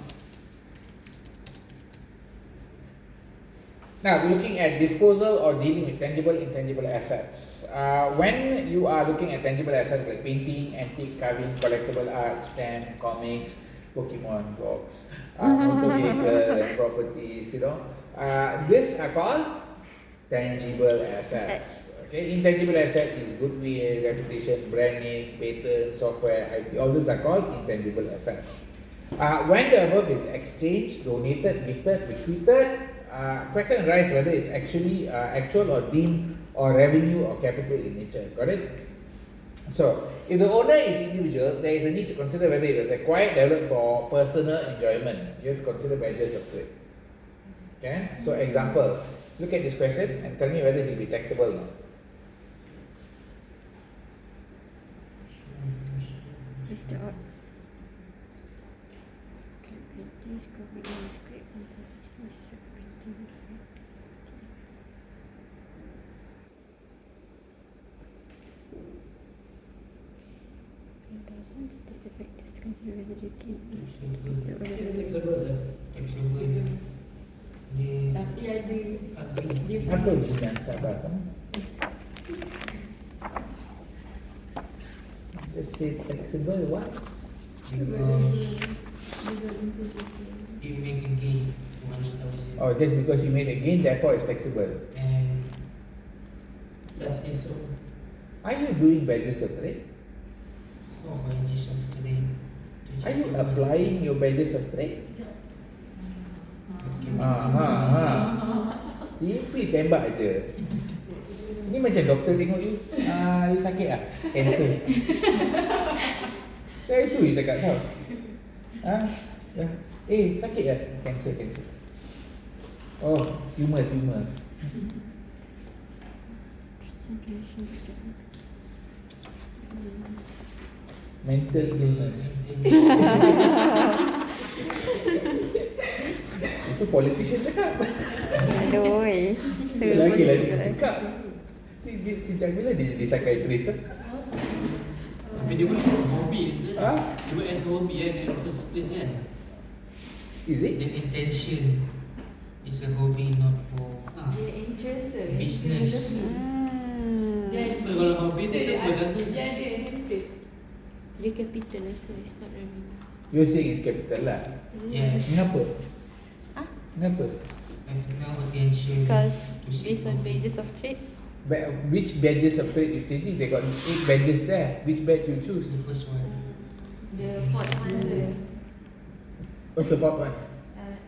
Now we're looking at disposal or dealing with tangible, intangible assets. When you are looking at tangible assets like painting, antique, carving, collectible art, stamp, comics, Pokemon box, motor vehicle and properties, this are called tangible assets. Okay, intangible asset is goodwill, reputation, brand name, patent, software, IP. All these are called intangible assets. When the above is exchanged, donated, gifted, bequeathed, question arises whether it's actually actual or deemed or revenue or capital in nature. Got it? So, if the owner is individual, there is a need to consider whether it was acquired, developed for personal enjoyment. You have to consider badges of trade. Okay? So, example, look at this question and tell me whether it will be taxable or not. Mr. Ott. Please copy the script and Tapi ada dia Apa bunyian sabar kamu? Let's say taxable what? Because you make a gain 1,000 Oh, just because you made a gain, therefore it's taxable. and plus is so Are you doing badges of trade? wages of trade. Are you applying your badges of trade? Ini tembak je. Ini macam doktor tengok you. You sakit ah? Cancer. Saya itu you cakap tau. Sakit ah? Cancer. Oh, tumor. Mental illness. Itu politician cakap. Aduh, Lagi cakap. Si Jamila dia jadi psychiatrist. Tapi dia boleh as hobby, is it? Huh? Dia boleh as hobby kan, in the first place kan. Is it? The intention is a hobby, not for Dia interest ke? business. Dia So kalau hobby dia simple kan tu. Dia ada incentive. Dia capital lah, so it's not revenue. You're saying it's capital lah. Yes. Kenapa? Ah? Kenapa? I have no intention Because to see based on profit. wages of trade. Which badges of trade you changing? They got 8 badges there. Which badge you choose? The first one. The fourth one ke? What's the fourth one?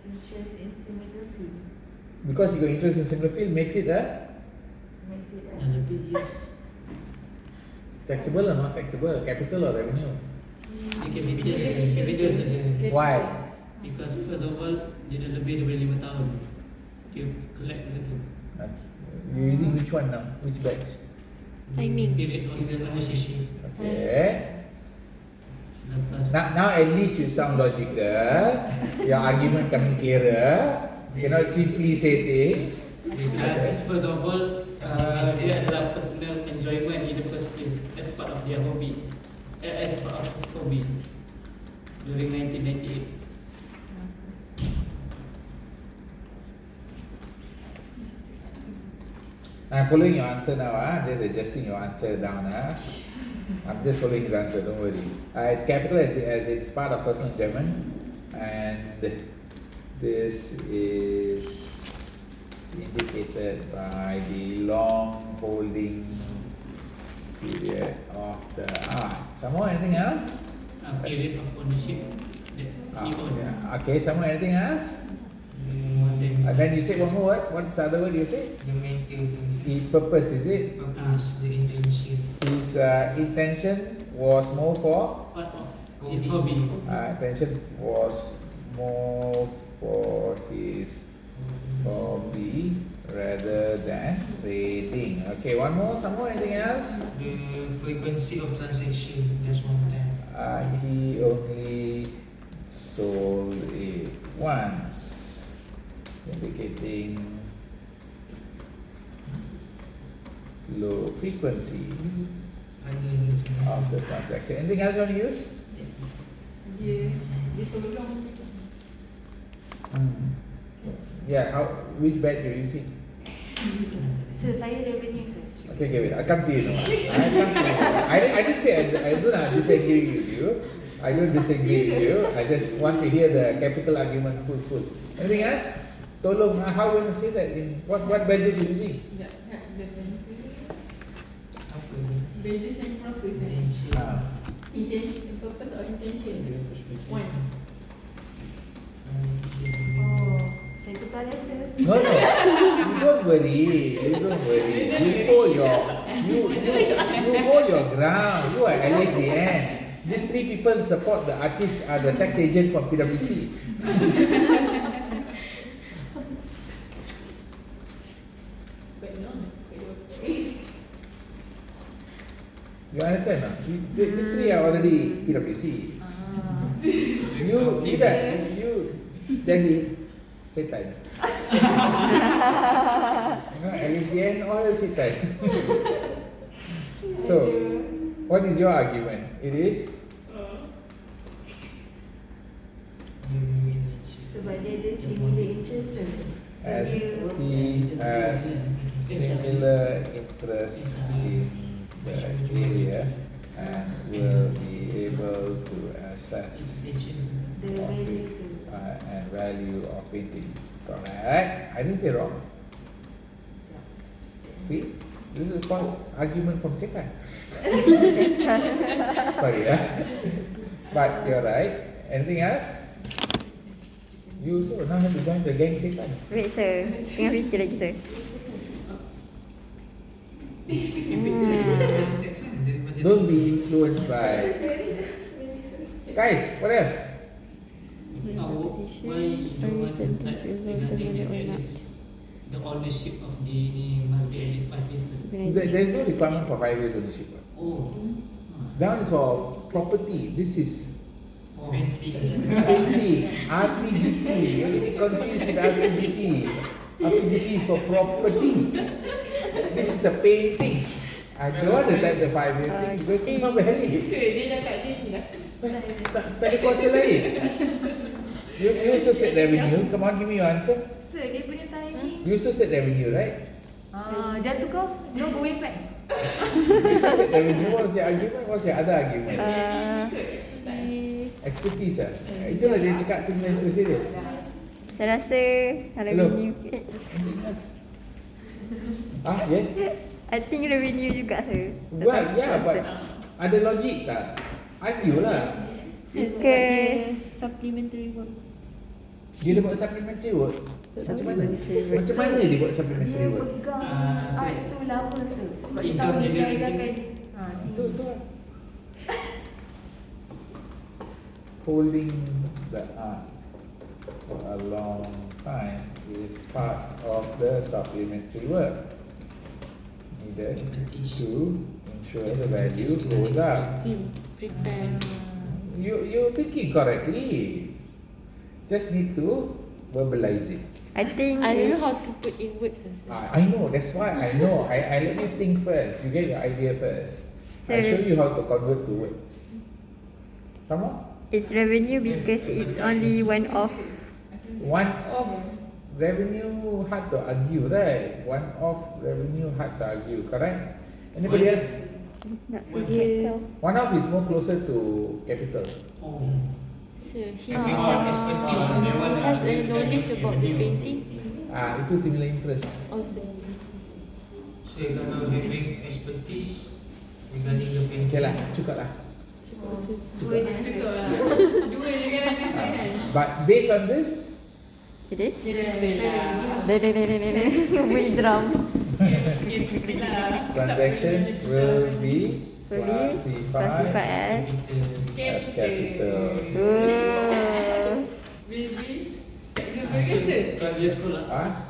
Interest in similar field. Because you got interest in similar field, makes it Makes it Yang lebih yes. taxable or not taxable, capital or revenue. Dia capital saja. Why? Because first of all, dia dah lebih daripada 5 tahun. Dia collect benda tu. You're using which one now? Which badge? Timing. Period of ownership. Okay. Lepas Now at least you sound logical. Your argument coming clearer. You cannot simply say things. As first of all, dia adalah personal enjoyment in the first place as part of their hobby, as part of his hobby during 1998. I'm following your answer now. Just adjusting your answer down. I'm just following his answer. Don't worry. It's capital as it's part of personal enjoyment, and this is indicated by the long holding period of the Some more, anything else? Period of ownership that he owned. Yeah. Okay. Some more, anything else? Then And then you say one more word. What's the other word you say? The maintain The purpose, is it? purpose, the intention. His intention was more for. part of his hobby. Intention was more for his hobby rather than trading. Okay, one more, some more, anything else? The frequency of transaction, just one time. He only sold it once, indicating low frequency of the transaction. Anything else you want to use? Dia tolong. Yeah, which bet you're using? So saya revenue sir. Okay, wait. I come to you now. I just say I don't disagree with you. I don't disagree with you. I just want to hear the capital argument full. Anything else? Tolong, how you want to say that? In what badges you using? Dia Apa ni? Wages and profits. Intention. Intention, purpose or intention. One. Oh, saya tukar lesson. No. You don't worry. You hold your ground. You are LHDN. These 3 people support the artists are the tax agent from PwC. But no. You understand? No? The 3 are already PwC. You jadi setan. LHDN all setan. So, what is your argument? It is Sebab dia ada similar interest sir. as he has similar interest in the area and will be able to assess The value profit and value of painting. Correct? I didn't say wrong. See? This is called argument from setan. Sorry, but you're right. Anything else? You also now have to join the gang setan. Wait sir, tengah fikir lagi sir. Don't be influenced by. Guys, what else? Why you don't want to type regarding the at least the ownership of the must be at least 5 years. There's no requirement for 5 years ownership. Oh. That is for property. This is Painting. painting. RPGT. You get confused with RPGT. RPGT is for property. This is a painting. I don't want to type the 5-year thing because it's not valid. Dia dah kat dia tidak. Tak ada kuasa lain. You also said revenue. Come on, give me your answer. Sir, dia punya timing. You also said revenue, right? Jatuh kau? No going back. You also said revenue. What was your argument? What was your other argument? Expertise ah. Itulah dia cakap similar interest dia. Saya rasa revenue. Anything else? Yes. I think revenue juga sir. Well, yeah, but ada logik tak? Argue lah. Because supplementary work. Dia buat supplementary work. Macam mana? Macam mana dia buat supplementary Dia work? pegang art tu lama sir. Sebab dia Income tahu dia generating. akan Itu. Holding the art for a long time is part of the supplementary work needed to ensure the value goes up. Prepare. You're thinking correctly. Just need to verbalize it. I think I don't know how to put in words. I know, that's why I know. I let you think first. You get your idea first. I show you how to convert to word. Come on. it's revenue because it's only one off. One off revenue hard to argue, right? One off revenue hard to argue, correct? Anybody else? It's not One capital. One off is more closer to capital. Oh. So he Everyone has, expertise. he has a knowledge about the painting. Itu similar interest. Also, So kalau having expertise regarding the painting. Okay lah, cukup lah. Dua je cukup lah. Dua je kan ada kan. But based on this, It is. Lah. Bunyi drum. transaction will be Will be classified classified as capital. Baby. Taxable kan Kalau dia sekolah.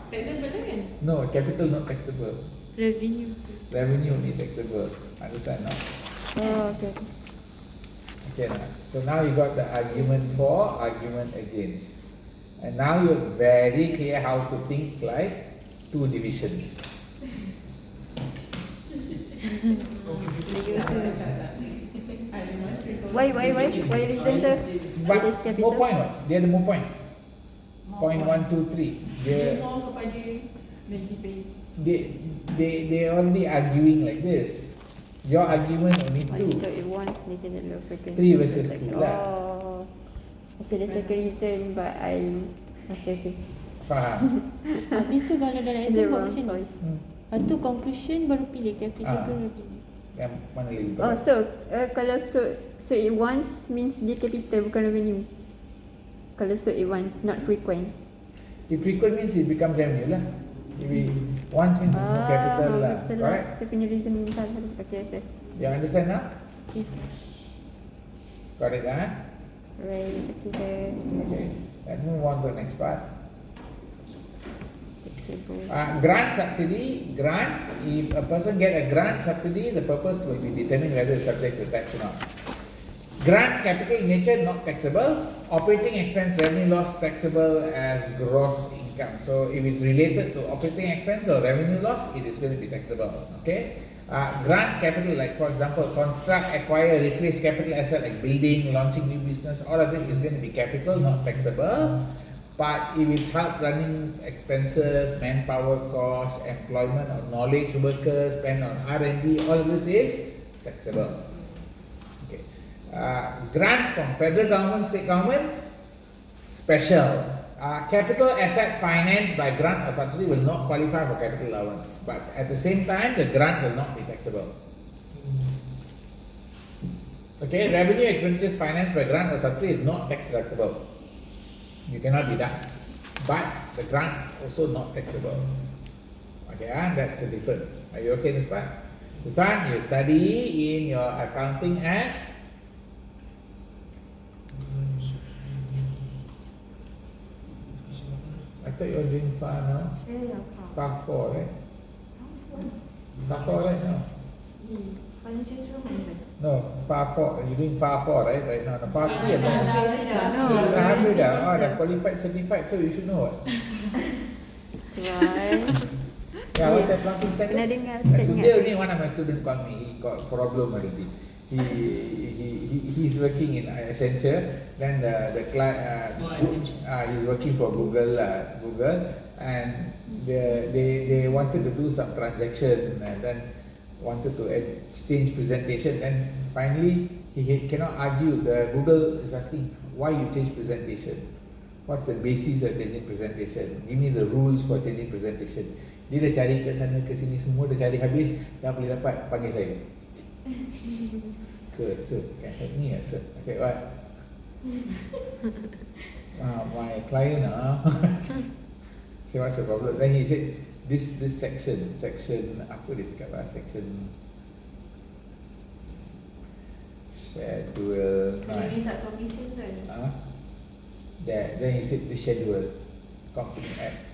Taxable kan? No, capital not taxable. revenue. Revenue ni taxable. Understand now? Oh, okay. Okay, now. So now you got the argument for, argument against. And now you're very clear how to think like two divisions. Why reason sir? It is But capital. more point what? Dia ada more point. Point 1, 2, 3. Dia Dia more kepada multi-base. they already arguing like this. Your argument only So 2. it wants little low frequency. 3 versus 2 lah. Oh. I see the second reason but I okay. Faham? Habis so kalau dalam It's the exam buat wrong macam ni. choice. Lepas tu conclusion baru pilih capital Ah. ke revenue. Yang mana lagi betul? Oh, so kalau so it wants means dia capital bukan revenue. Kalau so it wants not frequent. If frequent means it becomes revenue lah. If it once means it's more capital lah. betul Correct? Saya punya reasoning salah. Okay, sir. You understand now? Okay, so Got it, huh? Right, okay, sir. Okay. Let's move on to the next part. Taxable. Grant subsidy. Grant. If a person get a grant subsidy, the purpose will be determined whether it's subject to tax or not. Grant capital in nature not taxable. Operating expense revenue loss taxable as gross income. So if it's related to operating expense or revenue loss, it is going to be taxable. Okay. Grant capital, like for example, construct, acquire, replace capital asset like building, launching new business, all of it is going to be capital, not taxable. But if it's help running expenses, manpower costs, employment of knowledge workers, spend on R&D, all of this is taxable. Okay. Grant from federal government, state government, special. Capital asset financed by grant or subsidy will not qualify for capital allowance, but at the same time, the grant will not be taxable. Okay, revenue expenditures financed by grant or subsidy is not tax deductible. You cannot deduct, but the grant also not taxable. Okay, that's the difference. Are you okay in this part? This one you study in your accounting as I thought you were doing FAR now. FAR 4, right? FAR 4 right now? Financial instrument. No, FAR 4. You're doing FAR 4, right? Right now. No, FAR 3 at the moment. No. Dah habis dah. Dah qualified, certified, so you should know what. Why? Yeah, MYTAX plumping standard. Pernah dengar, And tak today ingat. only one of my students called me. He got problem already. He's working in Accenture. Then the client he's working for Google and they wanted to do some transaction and then wanted to change presentation. Then finally he cannot argue. The Google is asking why you change presentation. What's the basis of changing presentation? Give me the rules for changing presentation. Dia dah cari ke sana ke sini semua, dah cari habis, dah boleh dapat, panggil saya. Sir, can help me, sir? I said, what? My client, so what's the problem? Then he said, this section, apa dia cakap lah, section schedule 9. Dia minta commission kan? Then he said the schedule, company app.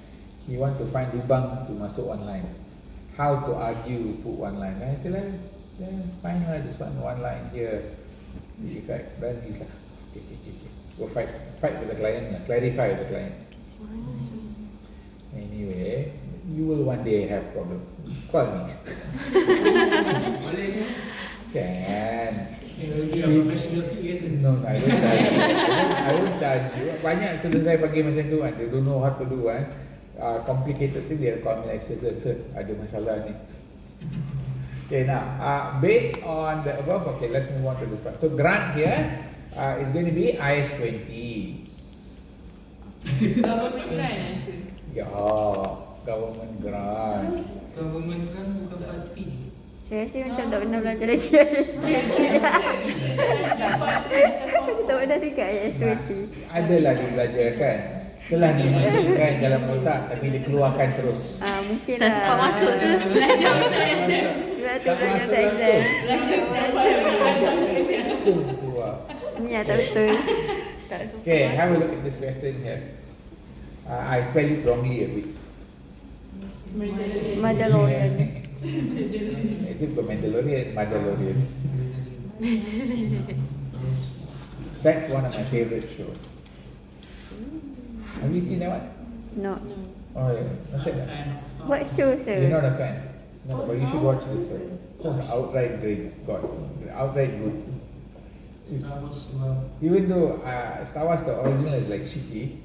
He want to find lubang to masuk online. How to argue put one line? Then I said like, yeah, fine lah, this one line here. The effect. Then he's like, okay. Go fight with the client, clarify with the client. Anyway, you will one day have problem. Call me. Can. No, I don't charge you. I won't charge you. Banyak student saya panggil macam tu kan. They don't know what to do kan. Complicated thing, they call me like, sir, ada masalah ni. Okay, now, based on the above, okay, let's move on to this part. So grant here is going to be IS-20. Government grant answer. Yeah, government grant. Government kan bukan parti. Saya rasa macam tak pernah belajar lagi. Tak pernah juga IS-20. Adalah dia belajar kan. Telah dimasukkan dalam otak tapi dikeluarkan terus. Mungkin Tak sempat masuk tu. Belajar untuk exam. Tak masuk langsung. Keluar. Ni tak betul. Okay, have a look at this question here. I spell it wrongly a bit. Mandalorian. Itu bukan Mandalorian. That's one of my favorite shows. Have you seen that one? No. Oh yeah, macam that. What show, sir? You're not a fan. No, but you should watch this one. It's outright great, outright good. It's, even though Star Wars the original is like shitty,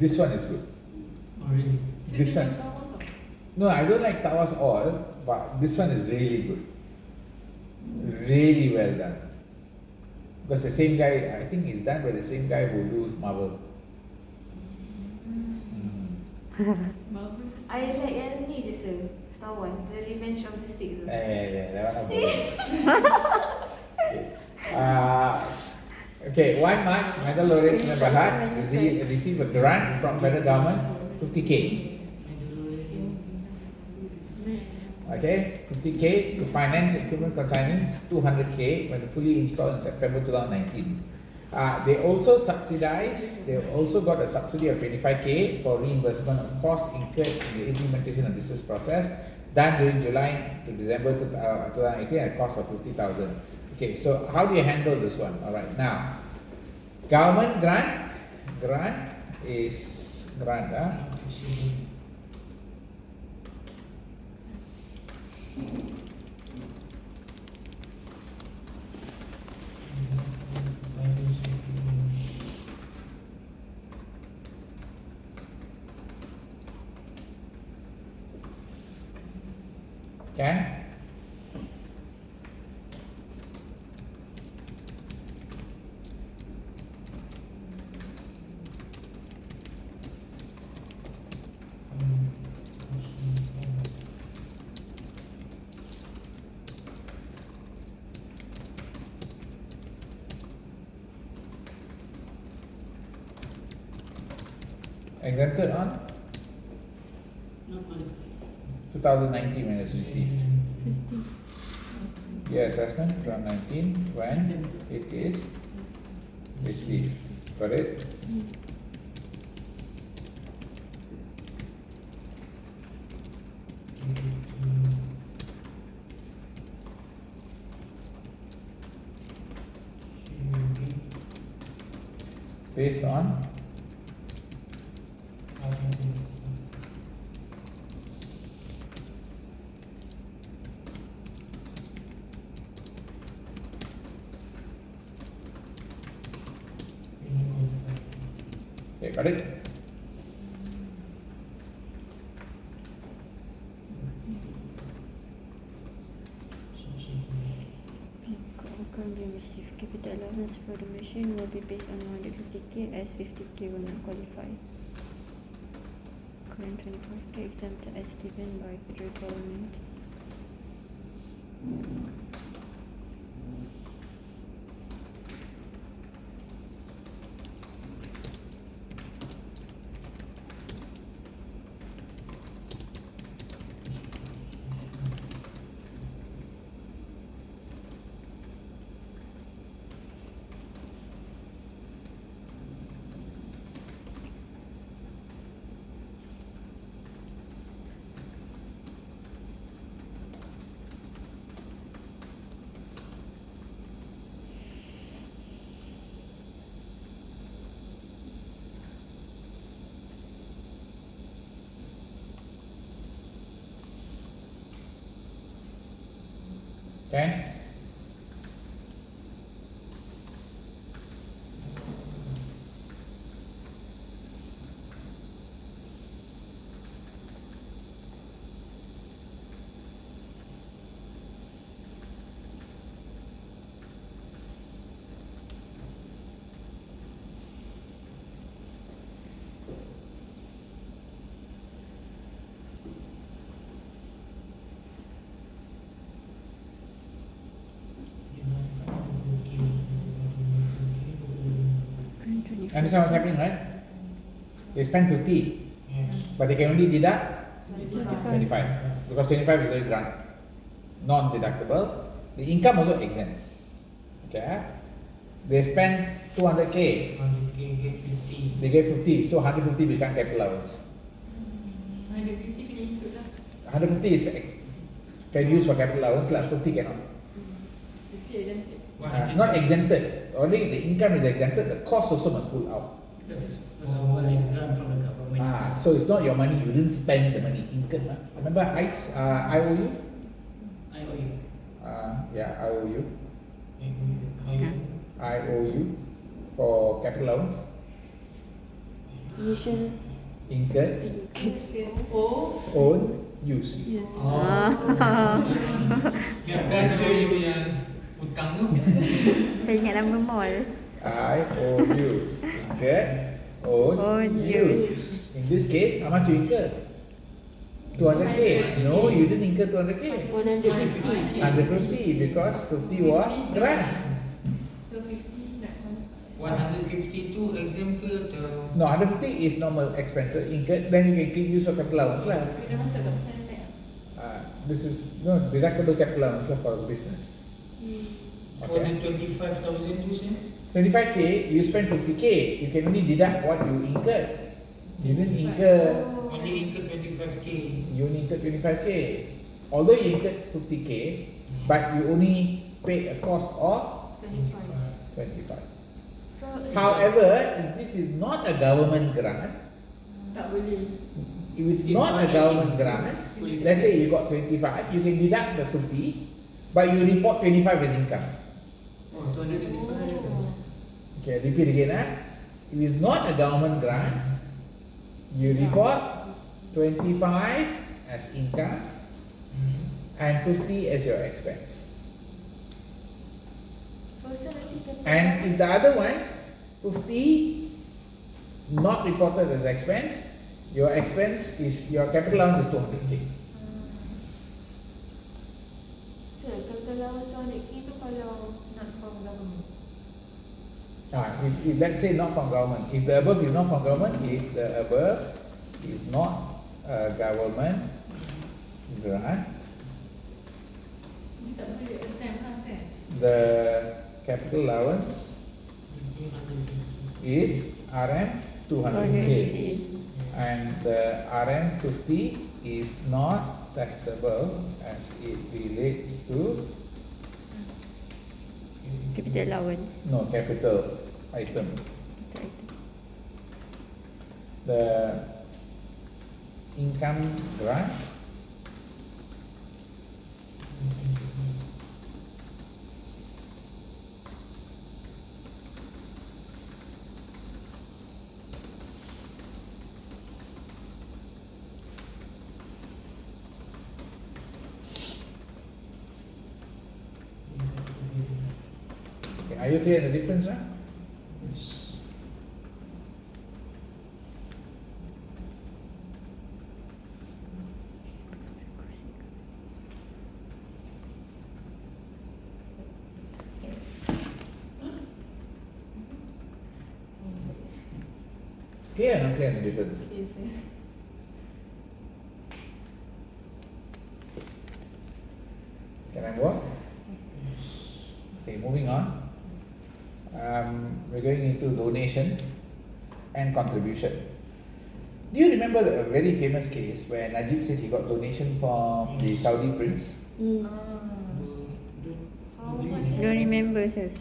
this one is good. Oh really? This one. No, I don't like Star Wars all, but this one is really good. Really well done. Because the same guy, I think it's done by the same guy who does Marvel. I like yang ni je sir, Star Wars, The Revenge of the Sith. That one okay, 1 March, Mandalorian Berhad receive a grant from federal government, 50K. Okay, 50K to finance equipment consignment, 200K when fully installed in September 2019. They also got a subsidy of 25K for reimbursement of costs incurred in the implementation of business process done during July to December 2018 at a cost of 50,000. Okay, so how do you handle this one? All right, now government grant is grant. Can? Exempted on 2019 when it's received. Year assessment 2019 when it is received. Got it? Based on Got it? Income we receive capital allowance for the machine will be based on 150k as 50k will not qualify. Current 25k exempted as given by federal government. Okay? Understand what's happening, right? They spend 50, but they can only deduct 25 because 25 is a grant, non-deductible. The income also exempt. Okay, they spend 200k, 100k get 50. they get 50, so 150 become capital allowance. 150 kena include lah. 150 is can use for capital allowance, like 50 cannot. 50 exempted. Not exempted. Only the income is exempted. The cost also must pull out. Because first of all, it's grant from the government. So it's not your money. You didn't spend the money. Income. Remember, IOU? I owe you. Yeah, IOU. Yeah. IOU for capital allowance. Initial. Incurred, Oh, own, use. yes. Ya kan you yang hutang tu. Saya ingat nama mall. IOU. Incurred, own, Own, use. In this case, how much you incur? 200k. No, you didn't incur 200k. 150. 150 because 50 was grant. So 50 nak qualify. 152 exempt ke atau No, 150 is normal expenses incurred. Then you can use for capital allowance lah. Kita masuk kat pasal ni. This is no deductible capital allowance lah for business. for Okay. the 25,000 tu sen? 25k, you spend 50k. You can only deduct what you incurred. You didn't incur. Only incur 25k. You only incurred 25k. Although you incurred 50k, but you only paid a cost of 25. So However, if this is not a government grant, Tak boleh. if it's not a government grant, let's say you got 25, you can deduct the 50, but you report 25 as income. Oh, 225. Okay, repeat again. If it's not a government grant, you report 25 as income and 50 as your expense. so nanti kata And if the other one, 50 not reported as expense, your expense is, your capital allowance is 200k. so capital allowance 200k tu kalau not from government. If let's say not from government, if the above is not from government, if the above is not a government grant, Dia tak boleh extend lah kan. the capital allowance is RM 200k and the RM 50 is not taxable as it relates to Capital allowance. no capital item. The income grant Are you clear the difference now? Clear or not clear the difference? Okay, sir. Can I go on? Okay, moving on. We're going into donation and contribution. Do you remember a very famous case where Najib said he got donation from the Saudi prince? Hmm. How much? Don't remember, sir.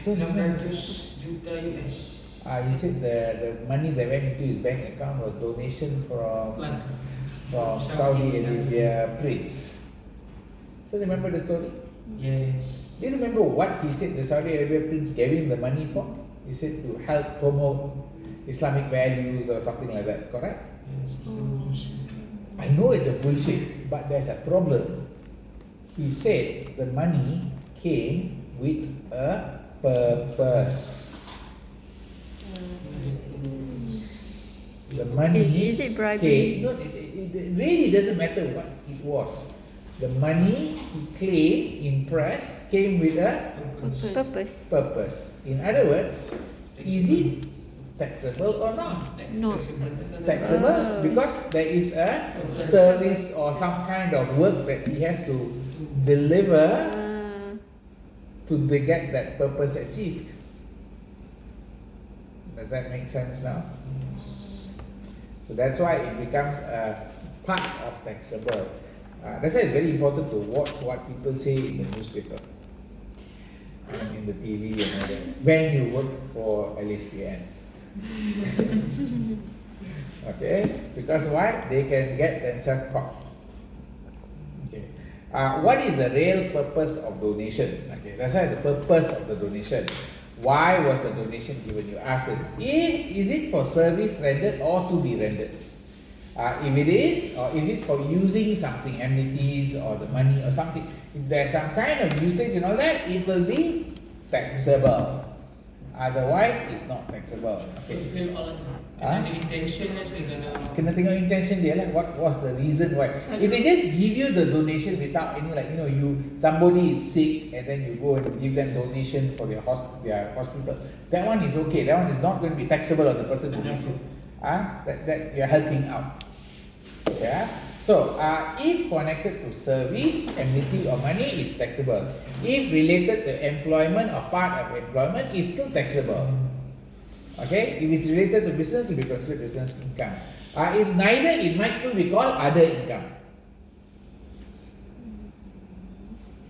Don't remember. 600 juta US. He said the money that went into his bank account was donation from Saudi Arabia prince. So remember the story? Yes. Do you remember what he said the Saudi Arabia prince gave him the money for? He said to help promote Islamic values or something like that, correct? Yes, it's a bullshit. I know it's a bullshit, but there's a problem. He said the money came with a purpose. The money Is it bribery? came, no, it really doesn't matter what it was. The money he claimed in press came with a Purpose. purpose. In other words, is it taxable or not? Not. Taxable Oh. because there is a service or some kind of work that he has to deliver to get that purpose achieved. Does that make sense now? So that's why it becomes a part of taxable. That's why it's very important to watch what people say in the newspaper and in the TV and all that when you work for LHDN. Okay, because why? They can get themselves caught. Okay, what is the real purpose of donation? Okay, that's why the purpose of the donation. Why was the donation given? You ask this. Is it for service rendered or to be rendered? If it is, or is it for using something, amenities or the money or something? If there's some kind of usage and all that, it will be taxable. Otherwise, it's not taxable. Okay. Kena ada intention lah, saya Kena tengok intention dia lah. What was the reason why? If they just give you the donation without any somebody is sick and then you go and give them donation for their hospital, that one is okay. That one is not going to be taxable on the person who is sick. That you're helping out. Yeah. So, if connected to service, amenity or money, it's taxable. If related to employment or part of employment, it's still taxable. Okay, if it's related to business, it will be considered business income. It's neither, it might still be called other income.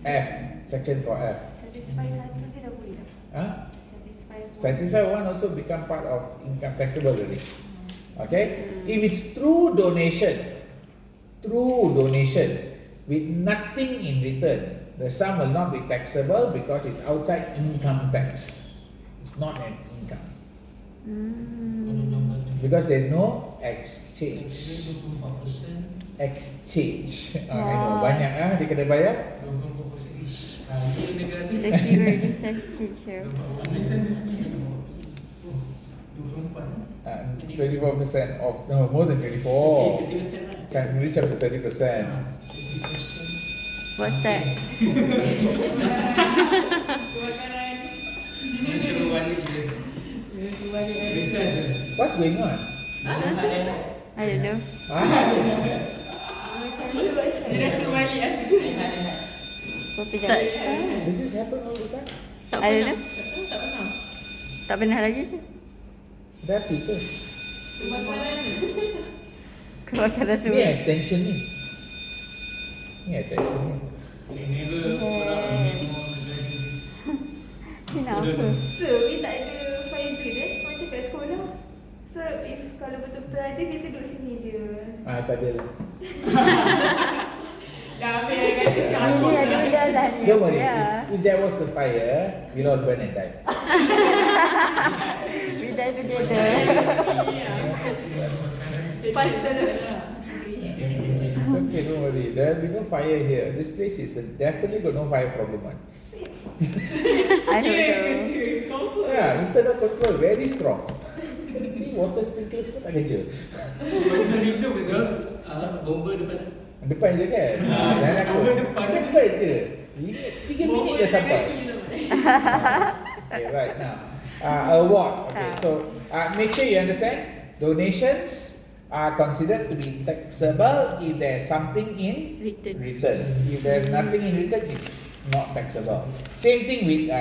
F, section for F. Satisfy satu je dah boleh dah. Huh? Satisfy one. Satisfy one also become part of income taxable already. Okay, if it's through donation with nothing in return, the sum will not be taxable because it's outside income tax. It's not an income. Because there's no exchange. Exchange. I know, banyak dia kena bayar. Thank you very much, teacher. 24% off. No, more than 24. 30%. Can reach up to 30%. What's that? What's going on? I don't know. Kopi dah. Does this happen all the time? I don't know. Tak pernah lagi sih. Happy ke? Kebakaran Ni semua. attention ni. Ni attention ni. Ni nak apa? So, we tak ada fire drill macam kat sekolah. So, if kalau betul-betul ada, kita duduk sini je. Tak ada lah. Dah habis kata sekarang. Ni ada udahlah ni. Don't worry. Ya. If there was a fire, we'll all burn and die. We die together. Pas terus. It's okay, don't worry. There will be no fire here. This place is definitely got no fire problem one. I hope so. Yeah, internal control very strong. See, water sprinklers pun tak kerja. Betul hidup betul. Bomba depan. Depan je kan? Dan aku depan je. 3 minit je sampai. Okay, right now. Award. Okay, so make sure you understand. Donations are considered to be taxable if there's something in return. If there's nothing in return, it's not taxable. Same thing with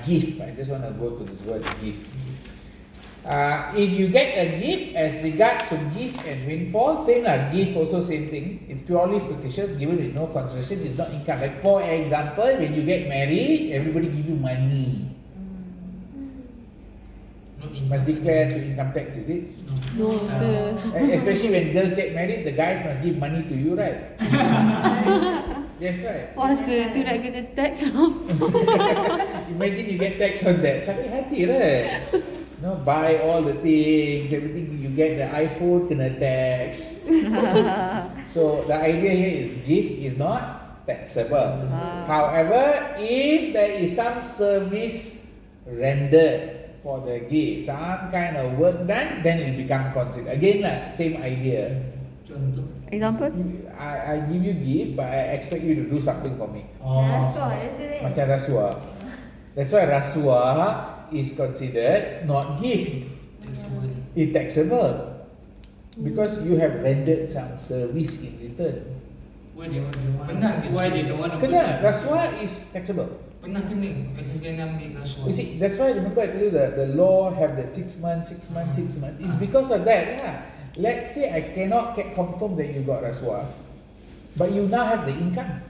gift. I just want to go to this word gift. If you get a gift as regard to gift and windfall, same lah. Gift also same thing. It's purely fictitious, given with no consideration. It's not income. Like for example, when you get married, everybody give you money. Must declare to income tax, is it? No, sir. Especially when girls get married, the guys must give money to you, right? Yes, right. Wah, sir, tu nak kena tax. Imagine you get tax on that. Sakit hati, right? No, buy all the things, everything you get the iPhone kena tax. So the idea here is gift is not taxable. However, if there is some service rendered for the gift, some kind of work done, then it become considered. Again lah, same idea. Contoh. Example? I give you gift, but I expect you to do something for me. Rasuah je. Macam rasuah. That's why rasuah is considered not gift. It's taxable. Because you have rendered some service in return. Why they want? Pernah ke Why they sebab- don't want to? Kena, rasuah is taxable. Pernah kena kena ambil rasuah. You see, that's why remember I told you the law have the 6 months. It's because of that. Yeah. Let's say I cannot confirm that you got rasuah, but you now have the income.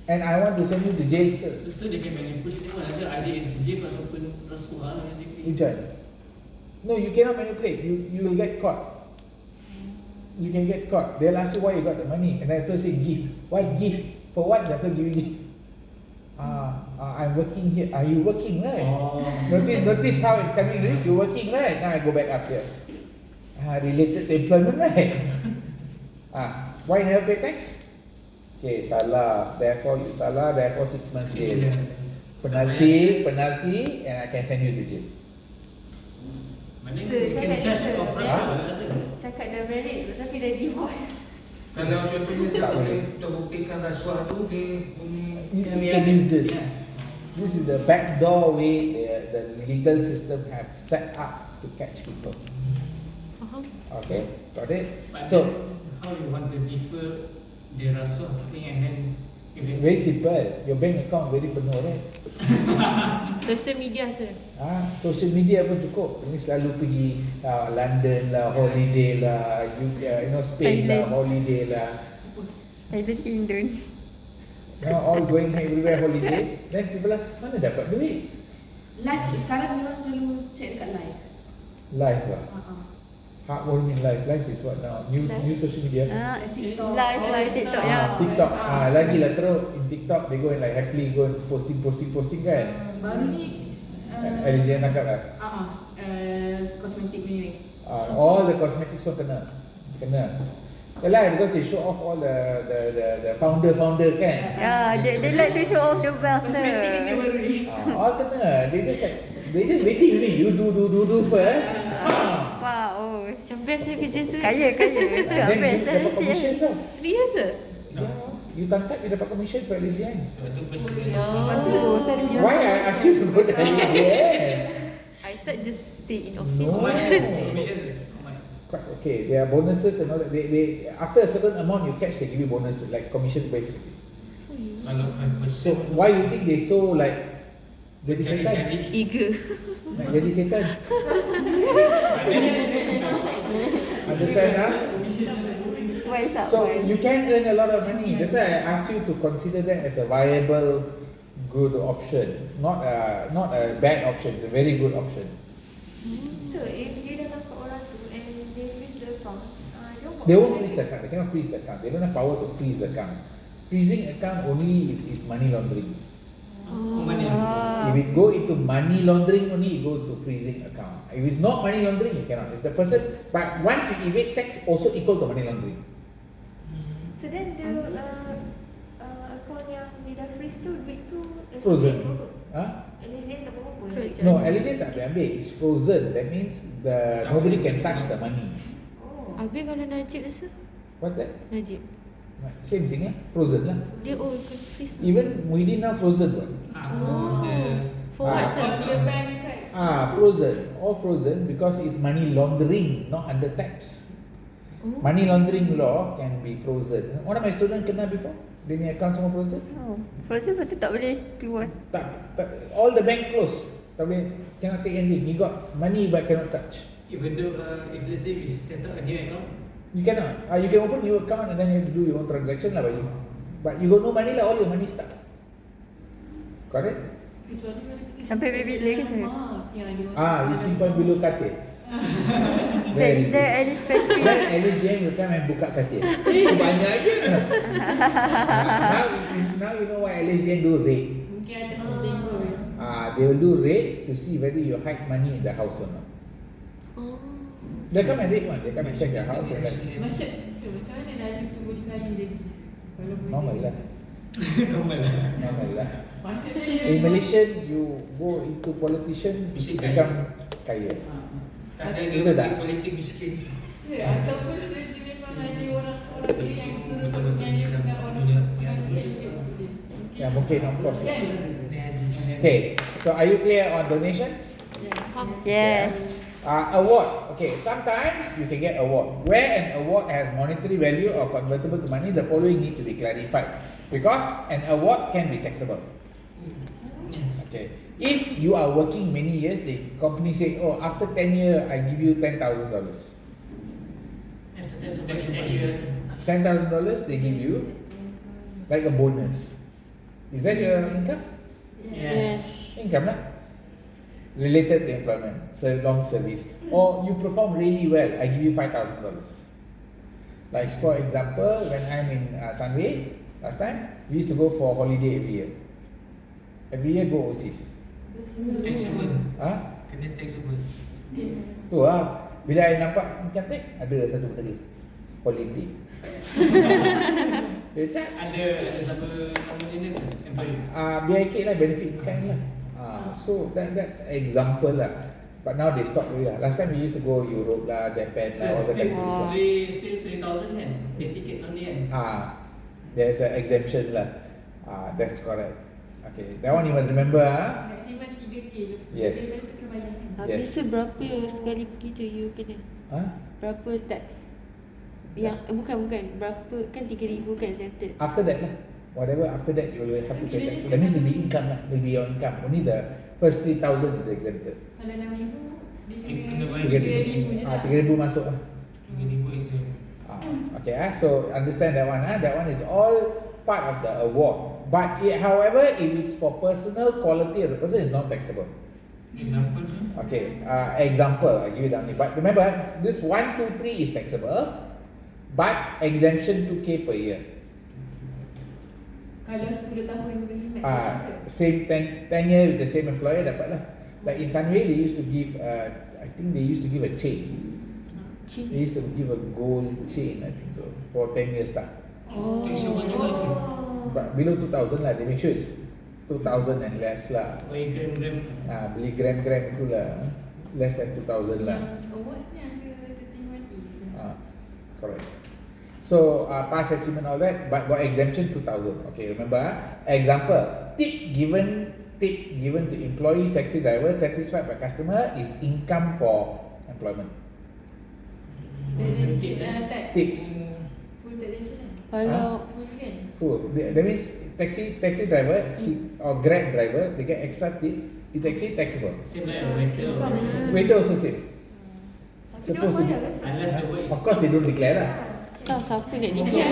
And I want to send you to jail still. So they can manipulate pun ada insentif ataupun rasuah basically. Which one? No, you cannot manipulate. You will get caught. You can get caught. They'll ask you why you got the money, and then first say gift. Why gift? For what? They're giving gift. I'm working here. Are you working, right? Notice how it's coming, right? You're working, right? Now I go back up here. Related to employment, right? Why you never pay tax? Okay, salah. Therefore you salah. Therefore 6 months jail. Penalty, and I can send you to jail. Mana So, you can cakap charge dia- of rasuah. Cakap dah married tapi dah divorce. Kalau contohnya tak boleh terbuktikan rasuah tu, dia punya You can use this. This is the backdoor way the legal system have set up to catch people. Faham? Okay, got it? But So, then, how you want to defer the rasuah thing and then if they very say simple. Your bank account very penuh, right? Social media, sir. Social media pun cukup. Ini selalu pergi London lah, holiday lah, Spain lah, Thailand. holiday lah. Thailand, Indon. All going everywhere holiday. Then people ask, mana dapat duit? Live sekarang orang selalu check dekat live. Live lah. What do you mean live? Live is what now? New social media? TikTok. Live TikTok, ya. TikTok. Lagi lah terus in TikTok they go and like happily go and posting kan. Baru ni Alice dia nak lah. kosmetik punya ni. All the cosmetics so kena. Yalah, because they show off all the founder kan. Yeah, they like to show off the wealth, Kosmetik ni sir. baru ni. All kena. They just waiting only. You do first. Wow, Macam best saya kerja tu. kaya. Itu Then apa you dapat commission tau. Dia, sir? Yeah. You tangkap, you dapat commission for Alice Yan. Lepas tu presiden. Why I ask you to go to Alice Yan? I thought just stay in office. No. commission. Quite okay. There are bonuses and all that. They after a certain amount you catch, they give you bonus like commission based. Kalau So why you think they so like jadi setan? Eager. Nak jadi setan? Understand lah? Wise up. So you can earn a lot of money. That's why I ask you to consider that as a viable, good option, not a bad option. It's a very good option. So if you dah nampak orang tu and they freeze the account, They won't freeze the account. They cannot freeze the account. They don't have power to freeze the account. Freezing account only if it's money laundering. Money. If it go into money laundering only, it go to freezing account. If it's not money laundering, you cannot. If the person, but once you evade tax, also equal to money laundering. so then the account yang dia dah freeze tu, duit tu Frozen. Huh? Alien tak apa-apa. Kerajaan. No, alien tak boleh ambil. It's frozen. That means nobody can touch the money. Oh. Habis kalau Najib rasa? What's that? Najib. Same thing lah. Frozen lah. Dia kena freeze. Even Muhyiddin now frozen one. Oh. For what Ah. sir? Dia bank tax. Frozen. All frozen because it's money laundering, not under tax. Oh. Money laundering law can be frozen. One of my students kena before. Dia punya account semua frozen. Oh, frozen betul tak boleh keluar. Tak, all the bank close. Tak boleh, cannot take anything. He got money but cannot touch. Even though if let's say we set up a new account, You cannot. You can open new account and then you have to do your own transaction lah. But you got no money lah. All your money stuck. Correct? Kecuali kalau kita Sampai baby lagi saya. You simpan below katil. So is there any specific? Then at least dia will come and buka katil. Banyak je. now you know why at least dia do raid. Mungkin ada something pun. They will do raid to see whether you hide money in the house or not. Oh. They come and raid one. They come and check your house and then Macam mana Najib tu boleh kaya lagi? Kalau boleh. normal lah. normal lah. Normal lah. Maksudnya In Malaysia, you go into politician, Mesti become kaya. Tak ada Betul tak? politik miskin. ataupun dia memang ada orang-orang dia yang suruh Betul-betul nyanyi sedang dengan orang dunia orang Aziz. Ya, mungkin of course. Kan? Ni Aziz. Okay, so are you clear on donations? Yes. Award. Okay, sometimes you can get award. Where an award has monetary value or convertible to money, the following need to be clarified. Because an award can be taxable. Yes. Okay. If you are working many years, the company say, oh, after 10 years, I give you $10,000. After that's about 10 years. $10,000 they give you like a bonus. Is that your income? Yes. Income lah. It's related to employment, so long service. Or you perform really well, I give you $5,000. Like for example, when I'm in Sunway, last time, we used to go for holiday every year. Every year go overseas. Taxable. Huh? Kena taxable. Tu lah. Bila I nampak income tax, ada satu benda lagi. Holiday. Dia charge. Ada siapa kamu ni employee? Biar ikut lah, benefit in kind lah. So that's example lah. But now they stop already lah. Last time we used to go Europe lah, Japan lah, all the countries lah. Still 3,000 kan? The tickets only kan? There's an exemption lah. That's correct. Okay, that one you must remember. Maksimum 3K. Yes. Lepas tu kena bayar. Habis tu berapa sekali pergi tu you kena? Berapa tax? Yang bukan berapa kan 3,000 kan sales tax. After that lah. Whatever after that you will have to pay tax. That means in the income lah, will be your income. Only the first 3,000 is exempted. Kalau 6,000 dia Kena kena bayar 3,000 je lah. 3,000 masuk lah. Ini buat exam. Okay, so understand that one. That one is all part of the award. But however, if it's for personal quality of the person, it's not taxable. Example tu. Okay, example, I'll give you down here. But remember, this 1, 2, 3 is taxable, but exemption 2K per year. Kalau 10 tahun beli mat. Same 10 year with the same employer dapat lah. Like in Sunway, they used to give, I think they used to give a chain. They used to give a gold chain, I think so, for 10 years tak. Taxable juga tu. But below 2,000 lah, they make sure it's 2,000 and less lah. Bagi gram-gram. Beli gram-gram itulah, less than 2,000 lah. Yang awards ni ada 31 days. Correct. So past achievement all that, but got exemption 2,000. Okay, remember. Example: tip given to employee taxi driver satisfied by customer is income for employment. Tax. Tips. Full taxation kan? Kalau Full kan? Full. That means taxi driver or Grab driver, they get extra tip. It's actually taxable. Same like a waiter. Waiter also same. Supposed to be. Unless the word is Of course they don't declare lah. tahu siapa nak declare.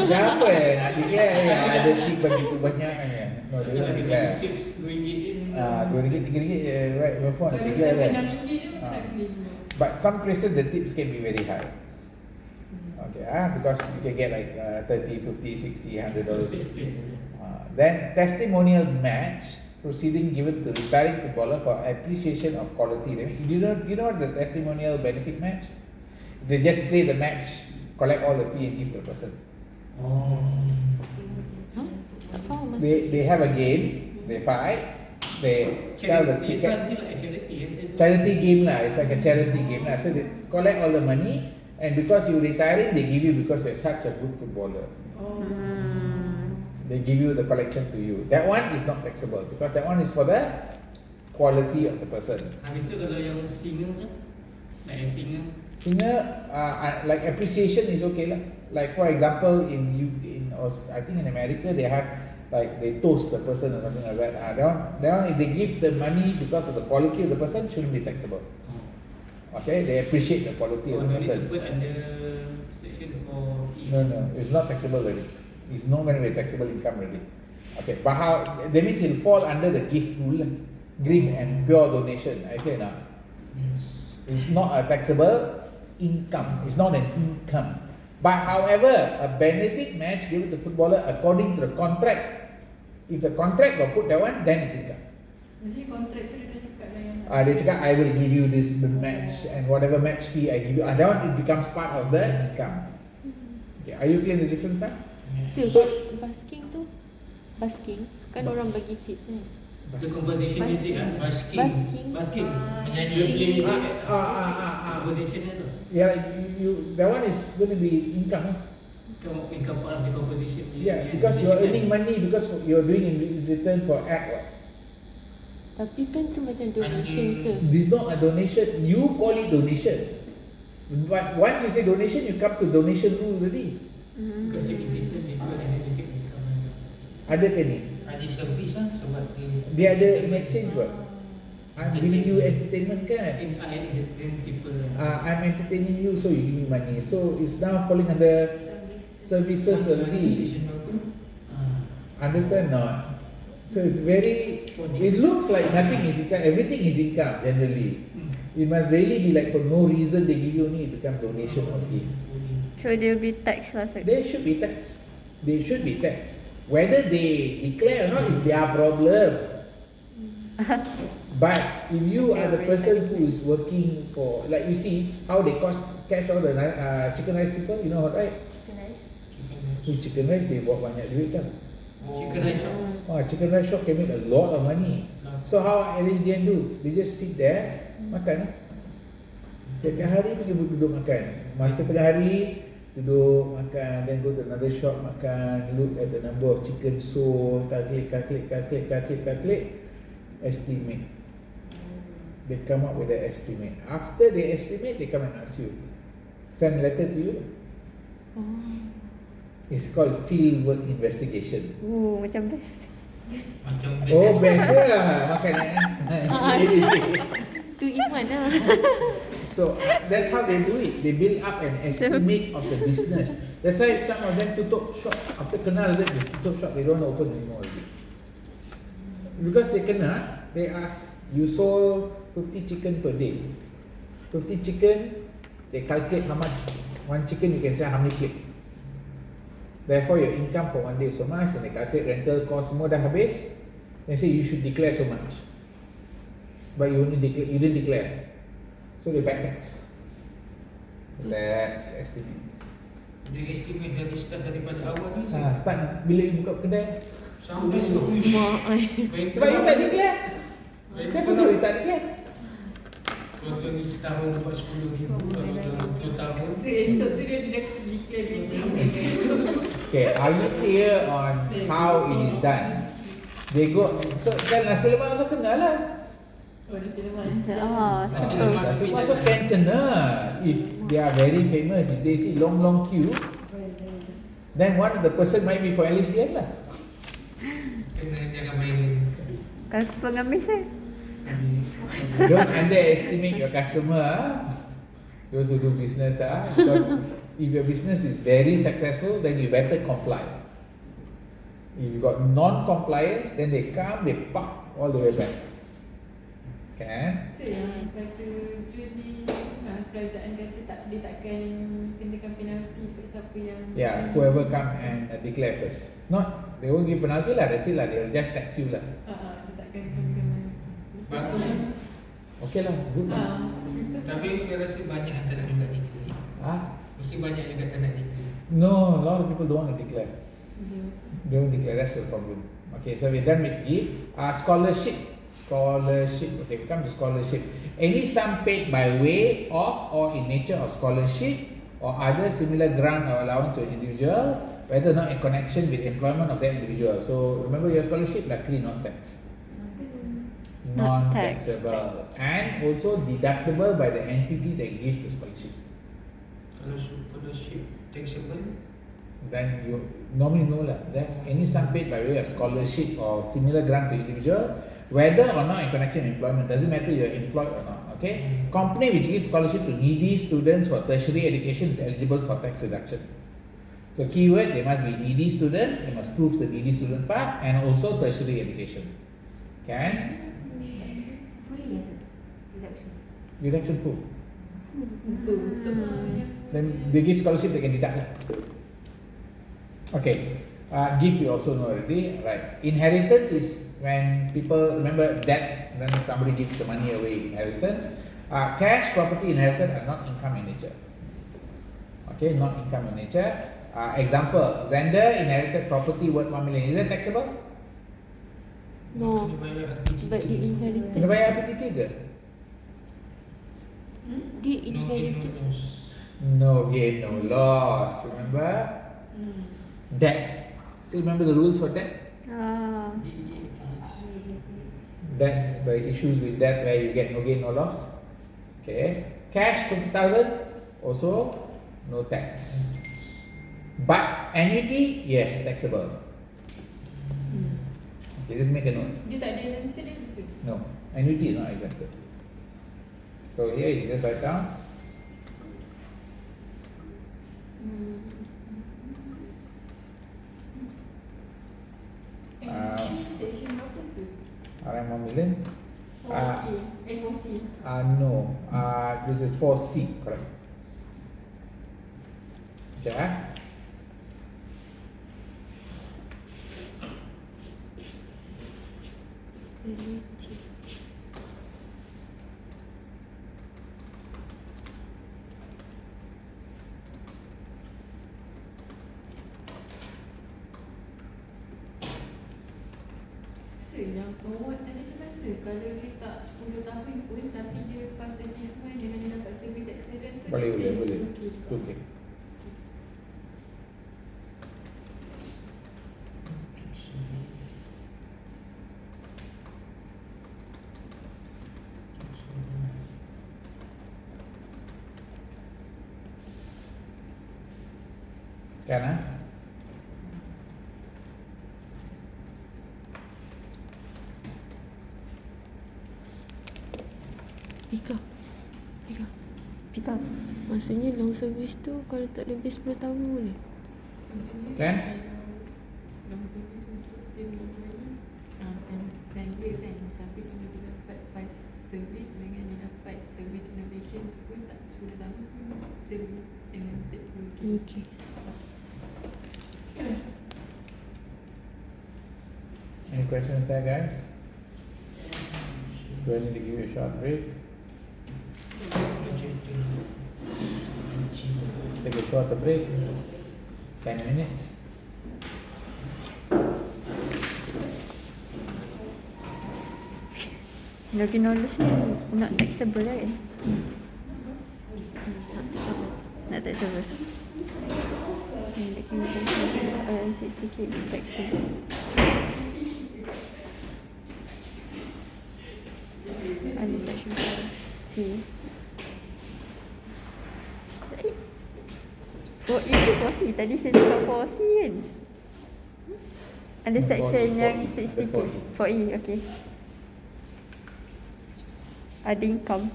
Siapa yang nak declare yang ada tip begitu banyak kan? No, they don't declare. tips RM2 RM2, RM3, right? Before nak Kalau declare sampai kan? RM6 dia pun nak beli juga. But some places the tips can be very high. Okay, because you can get like 30, 50, 60, $100. Then testimonial match proceeding given to retiring footballer for appreciation of quality. You know what's the testimonial benefit match? They just play the match, collect all the fee and give to the person. Oh. Tak faham maksud. They have a game They fight. They sell the It's ticket. something like a charity. Charity game lah. It's like a charity game lah. So they collect all the money, and because you retiring, they give you because you're such a good footballer. Oh. They give you the collection to you. That one is not taxable because that one is for the quality of the person. Habis tu kalau yang singer tu, like a singer. Singer, like appreciation is okay lah. Like for example, I think in America they have like they toast the person or something like that. That one, if they give the money because of the quality of the person, shouldn't be taxable. Okay, they appreciate the quality of the person. Put under section for No, it's not taxable already. It's no longer taxable income already. Okay, but how? That means it'll fall under the gift rule, gift and pure donation. I say now, it's not a taxable income. It's not an income. But however, a benefit match given to footballer according to the contract. If the contract got put that one, then it's income. Jadi kontrak tu dia cakap lah yang Dia cakap, I will give you this match and whatever match fee I give you. That one it becomes part of the income. Okay, are you clear the difference now? So, So- basking kan orang bagi tips ni. the composition music ah. Basking. Basking. Menyanyi. You play music. Composition. Composition tu. Yeah, that one is going to be income. Income part of the composition. Yeah, because you're earning money because you're doing in return for act. What? Tapi kan tu macam donation sir. This is not a donation. You call it donation. But once you say donation, you come to donation rule already. Because you return they do and they take income. Ada ke ni? Ada servis lah sebab Dia ada in exchange what? I'm giving you entertainment kan? I entertain people. I'm entertaining you, so you give me money. So it's now falling under services already. Understand not? So it's very. It looks like nothing is income. Everything is income generally. It must really be like for no reason they give you only, it becomes donation or gift. So there will be tax lah sir. They should be taxed. They should be taxed. Whether they declare or not is their problem. But if you are the person who is working for, like you see how they catch all the chicken rice people, you know right? With chicken rice they buat banyak duit kan? Chicken rice shop. Chicken rice shop can make a lot of money. So how LHDN do? They just sit there, makan. Tiap hari pergi duduk makan. Masa tengah hari duduk makan, then go to another shop makan, look at the number of chicken sold, calculate, estimate. They come up with the estimate. After they estimate, they come and ask you. Send a letter to you. It's called field work investigation. Macam best. macam Oh, best lah makanan. Tu Iman lah. So that's how they do it. They build up an estimate of the business. That's why some of them tutup shop after kenal that they tutup shop. They don't open anymore already. Because they kenal, they ask you sold 50 chicken per day. 50 chicken, they calculate how much one chicken you can sell how many plate. Therefore your income for one day is so much, and they calculate rental cost semua dah habis. They say you should declare so much, but you didn't declare, so they back tax. Tax estimate. dia estimate dari start daripada awal ni Start bila you buka kedai. sampai tu. Sebab you tak declare. Siapa suruh you tak declare? Contohnya setahun dapat 10,000, kalau dalam 20 tahun So esok tu dia dah declare meeting. Okay, are you clear on how it is done? They go, so kan nasi lemak also kena lah. Oh, nasi lemak. Nasi lemak also can kena. If they are very famous, if they see long queue, then one the person might be for LHDN lah. kena jangan main. Kalau pengamis saya. Don't underestimate your customer, those who do business, because if your business is very successful, then you better comply. If you got non-compliance, then they come, they park all the way back. Can? So yang kata judi kerajaan kata dia takkan kenakan penalti untuk siapa yang Whoever come and declare first. Not, they won't give penalty lah, that's it lah, they'll just tax you lah. dia takkan kenakan. Bagus lah. Okay lah, good lah. Tapi saya rasa banyak yang tak nak juga declare. Mesti banyak juga tak nak declare. No, a lot of people don't want to declare. They won't declare, that's the problem. Okay, so we're done with gift. Scholarship. Okay, we come to scholarship. Any sum paid by way of or in nature of scholarship or other similar grant or allowance to an individual, whether not in connection with employment of that individual. So remember your scholarship, luckily not tax. Not tax. Non-taxable. And also deductible by the entity that gives the scholarship. Kalau scholarship taxable, Then you normally know lah, that any sum paid by way of scholarship or similar grant to individual, whether or not in connection with employment, doesn't matter you're employed or not, okay? Company which gives scholarship to needy students for tertiary education is eligible for tax deduction. So keyword, they must be needy student, they must prove the needy student part, and also tertiary education. Can? Deduction full. Then they give scholarship, they can deduct lah. Okay, gift you also know already, right? Inheritance is when people, remember debt, then somebody gives the money away, inheritance. Cash, property, inheritance are not income in nature. Okay, not income in nature. Example, Xander inherited property worth 1 million. Is that taxable? No, kena bayar sebab dia RPT. inherited. Kena bayar RPT ke? Dia No gain, no inherited. loss. No gain, no loss. Remember? Debt. Still remember the rules for debt? Ah, Debt, the issues with debt where you get no gain, no loss. Okay. Cash 50,000, also no tax. But annuity, yes, taxable. Okay, just make a note. Dia tak ada rental dia bisa. No, annuity is not exempted. So here you just write down. Section berapa sih? RM 1 million. 4A, 4C. No, this is 4C, correct. Okay. Yang award tadi tu rasa kalau dia tak 10 tahun pun tapi dia past achievement dengan dia dapat service excellence tu Boleh, dia boleh. okay. Okay. Kan pick up. Maksudnya long service tu kalau tak lebih 10 tahun boleh? Kan? Long service untuk same employee 10 years kan, tapi kalau dia dapat past service dengan dia dapat service innovation tu pun tak 10 tahun pun still unlimited pun Okay. Any questions there, guys? Do I need to give you a short break? Take a short break. 10 minutes. Lagi knowledge ni not taxable lah kan? Not taxable. Lagi knowledge 60k is taxable. Ada section C. For E tu 4C. Tadi saya cakap 4C kan? Ada section yang 60k. For E, okay. Ada income.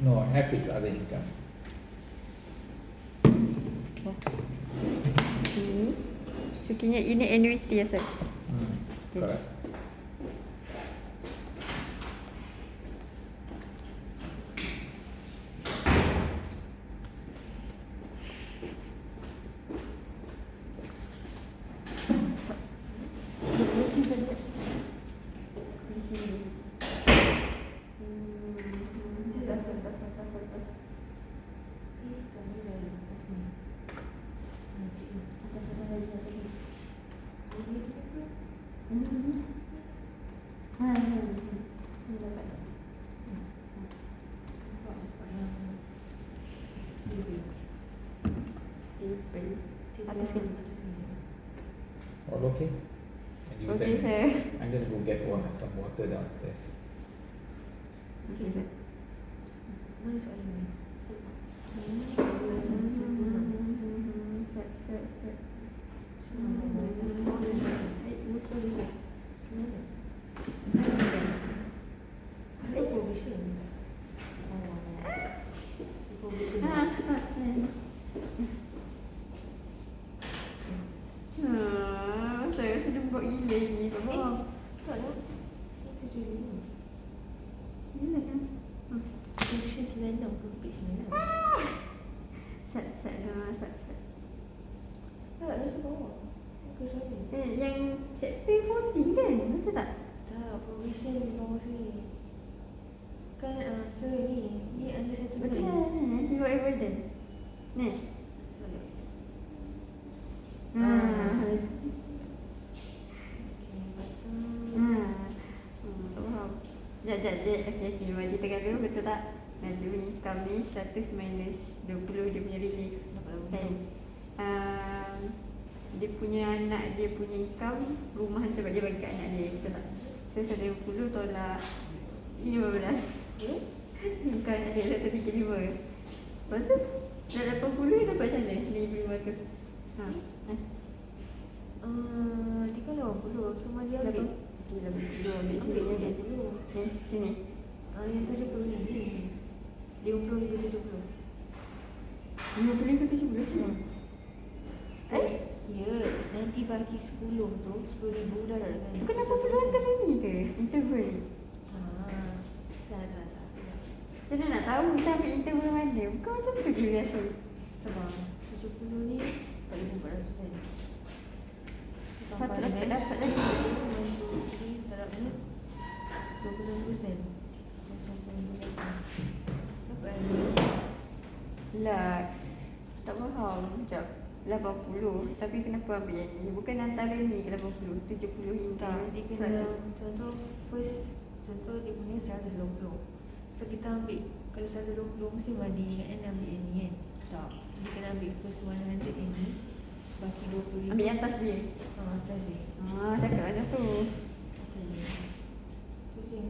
No, F is other income. Ini. So kira ini annuity asal. Correct. All okay? And you Okay, 10 sir. minutes. I'm gonna go get some water downstairs. Okay, sir. Mana soalan ni? Set. Saya rasa lembut gila ni. Tak faham. Tak lah. Itu je ni. Gila kan? Section 96 ke page 96? Set. Tak, rasa bawah. Aku sorry. Yang chapter 14 kan? Betul tak? Tak, provision di bawah sini. Kan sir ni, dia under settlement. Betul lah. Nanti whatever then. Ni. Salah. Okay, tak faham. Okay, bagi tengah dulu betul tak? Nanti income ni 100 minus 20 dia punya relief. Kan? Dia punya anak dia punya income, rumah sebab dia bagi kat anak dia, betul tak? So 120 tolak 15. Ya? Income anak dia 135. Lepas tu dah 80 dapat macam mana? 1,500. Dia kan 80. Cuma dia ambil. Okay, 80 ambil sini ni. Ni, sini. Yang 70 ni. 50 hingga 70. 50 ke 70 semua? Ya, nanti bagi 10 tu 10,000 dah kan. Bukan 80 antara ni ke? Interval ni? Tak. Macam mana nak tahu kita ambil interval mana? Bukan macam tu je biasa. Sebab 70 ni 4,400 kan. Patut dapat lagi. 1, 2, 3, darab ni 20%. Dapat lagi. Lah, tak faham. Sekejap. 80. Tapi kenapa ambil yang ni? Bukan antara ni ke 80. 70 hingga. Tak, dia kena contoh dia punya 120. So kita ambil, kalau 120 mesti mandi dengan ambil yang ni kan. Tak, dia kena ambil first 100 yang ni, baki 20,000. Ambil yang atas dia. Atas dia. Cakap macam tu. Tu je.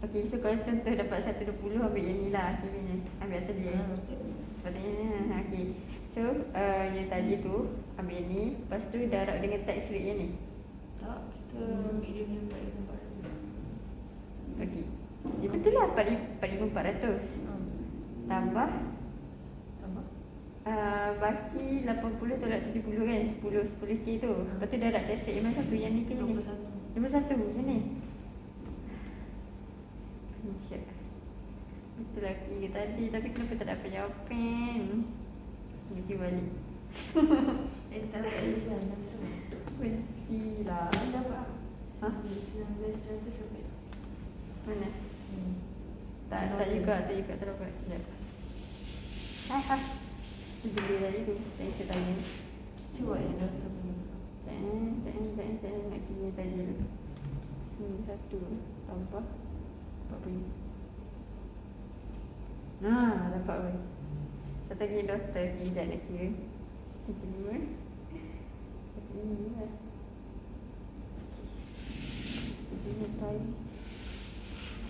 Okay, so kalau contoh dapat 120, ambil yang ni lah kiranya. Ambil atas dia. Betul. Patutnya, okay. So, yang tadi tu, ambil yang ni. Lepas tu darab dengan tax rate yang ni. Tak, kita ambil dia punya 4,400. Okay. Ya betul lah, 4,400. Tambah baki 80 tolak 70 kan, 10k tu. Lepas tu darab tax rate yang mana satu? Yang ni ke ni? 51 macam ni. Siap. Betul lagi ke tadi, tapi kenapa tak dapat jawapan? Nanti balik. Tak dapat Islam langsung. Benci lah. Dapat. Ha? 1900 sampai. Mana? Tak juga, tak dapat. Sekejap. Hai. Beli tadi tu, saya tanya. Cuba yang doktor punya. Tak nak kira tadi dulu. Satu tambah 40. Dapat pun. Satu lagi doktor, sekejap nak kira. 35. Ini lah. Ini times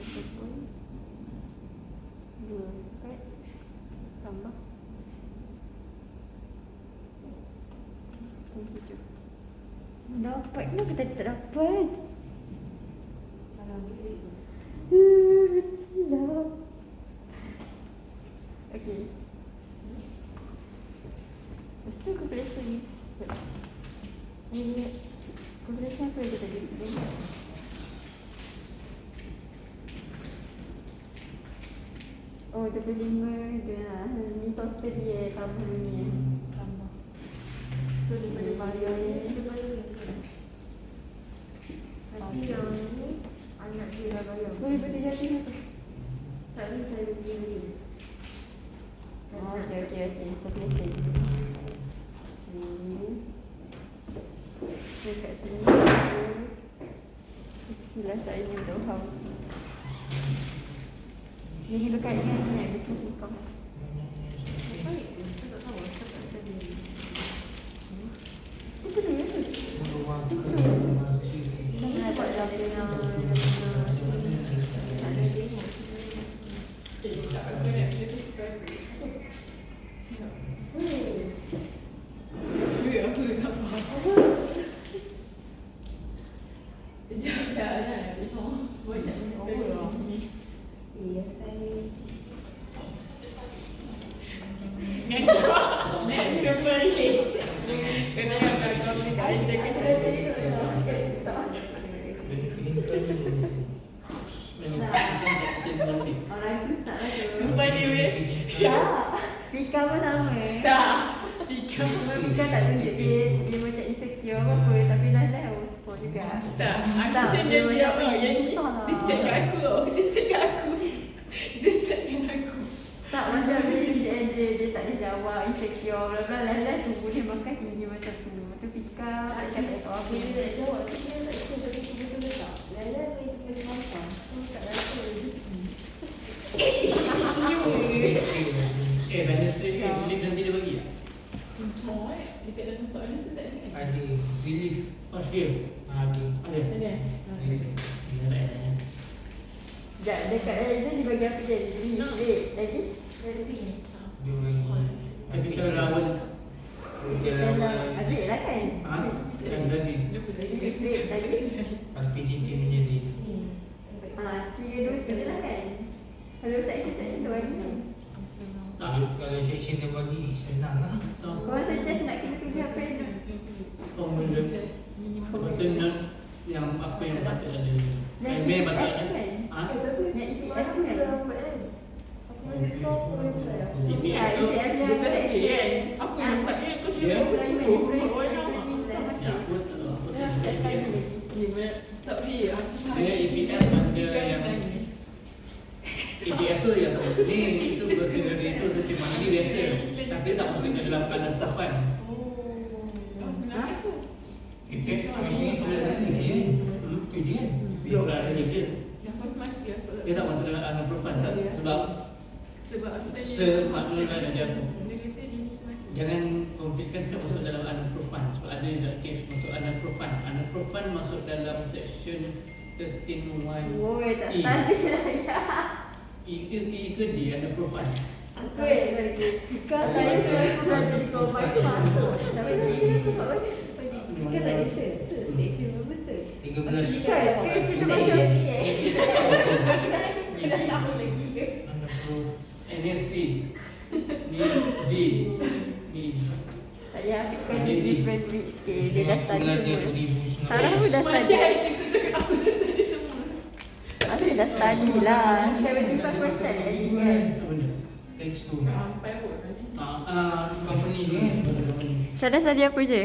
1.24 tambah 27. Dapat ke kita tak dapat? Salah ambil duit tu. Benci lah. Okay. Lepas tu calculation ni. Ini calculation apa yang kita tadi? Oh, 25 dia. Ni total dia tambah ni. Tambah. So daripada bayar ni, dia bayar ni. Nanti yang ni, anak dia dah bayar. 10,700 apa? Tak ni saya beli lagi. Okay. Calculation. Dekat sini. Kecilah saya ni untuk faham. Ini dekat dengan ni business income. Baik tu, saya tak tahu. Saya tak sedih. Itu dia tu. Nak buat dah punya ada demo. Aku tak faham. Sekejap dah tengok. Banyak Orang tu tak lah tu. Sumpah ni weh. Tak. Pika pun sama. Tak. Pika. Pika tak tunjuk dia macam insecure apa tapi lain-lain aku support juga. Tak. Aku Tak, macam dia dia macam tau. Yang ni salah. dia check kat aku tau. Dia check kat aku. Dia check dengan aku. Tak macam dia tak ada jawab insecure bla bla lain-lain tu boleh makan tinggi macam tu. Tu Pika tak cakap apa. Bila dia nak jawab tu dia tak cakap tapi betul ke tak? Lala tu yang kita nampak. So tak rasa rezeki. Tanya saya belief nanti dia bagi tak? Dekat dalam tak ada sedap ni kan? Ada belief. Oh, sure. Ada. Ada. Ada. Ya, tak ada. Sekejap dekat exam dia bagi apa je? Wait lagi? Dia fikir. Dia bagi. Tapi kalau lawan Adik lah kan? yang tadi. Wait lagi? Kalau PTT menjadi. Tiga dosa je lah kan? Kalau section tu bagi kan? Kalau section dia bagi senang lah. Korang suggest nak kena tulis apa je? Oh, benda. Betul nak yang apa yang patut ada. Yang Memang patut EPF ada. kan? Ha? Yang EPF kan? Aku masih tahu apa yang boleh. Ya, EPF tu EPF yang section. Aku yang tak ni aku Ya. Employment, employment yang aku tak tahu. Aku tak Tak sekali tahu. lagi. tak boleh. Aku Dia EPF ada yang EPF tu yang ni itu prosedur itu tu mandi biasa. Tapi tak masuk ke dalam kanan profan. Aku nak masuk. EPF ini tu ada ni je. Tu je kan. Dia pula ada dia. Yang first mati lah sebab Dia tak masuk dalam kanan profan tak? Sebab sebab aku tanya semaksudnya ada aku. dia kata dia ni mati. Jangan confuskan tak masuk dalam anak profan sebab ada juga kes masuk anak profan. Anak profan masuk dalam section 13.1 Woi, tak E. tadi lah ya. E ke D anak profan. Aku lagi. Kau tanya saya aku belajar di korban tu masuk. Tapi dia tu tak boleh. Kita tak ada sir. Section berapa sir? 13. Kan kita macam ni Kita tahu lagi ke? Anak proof. NFC ni D ni tak payah fikir dia different read sikit. Dia dah study Belajar semua. Sekarang aku dah study. Aku dah tadi semua. Aku dah study lah. 75% lagi kan. apa benda? Text tu. Sampai pun tadi. Company ni kan. Company. Syada study apa je?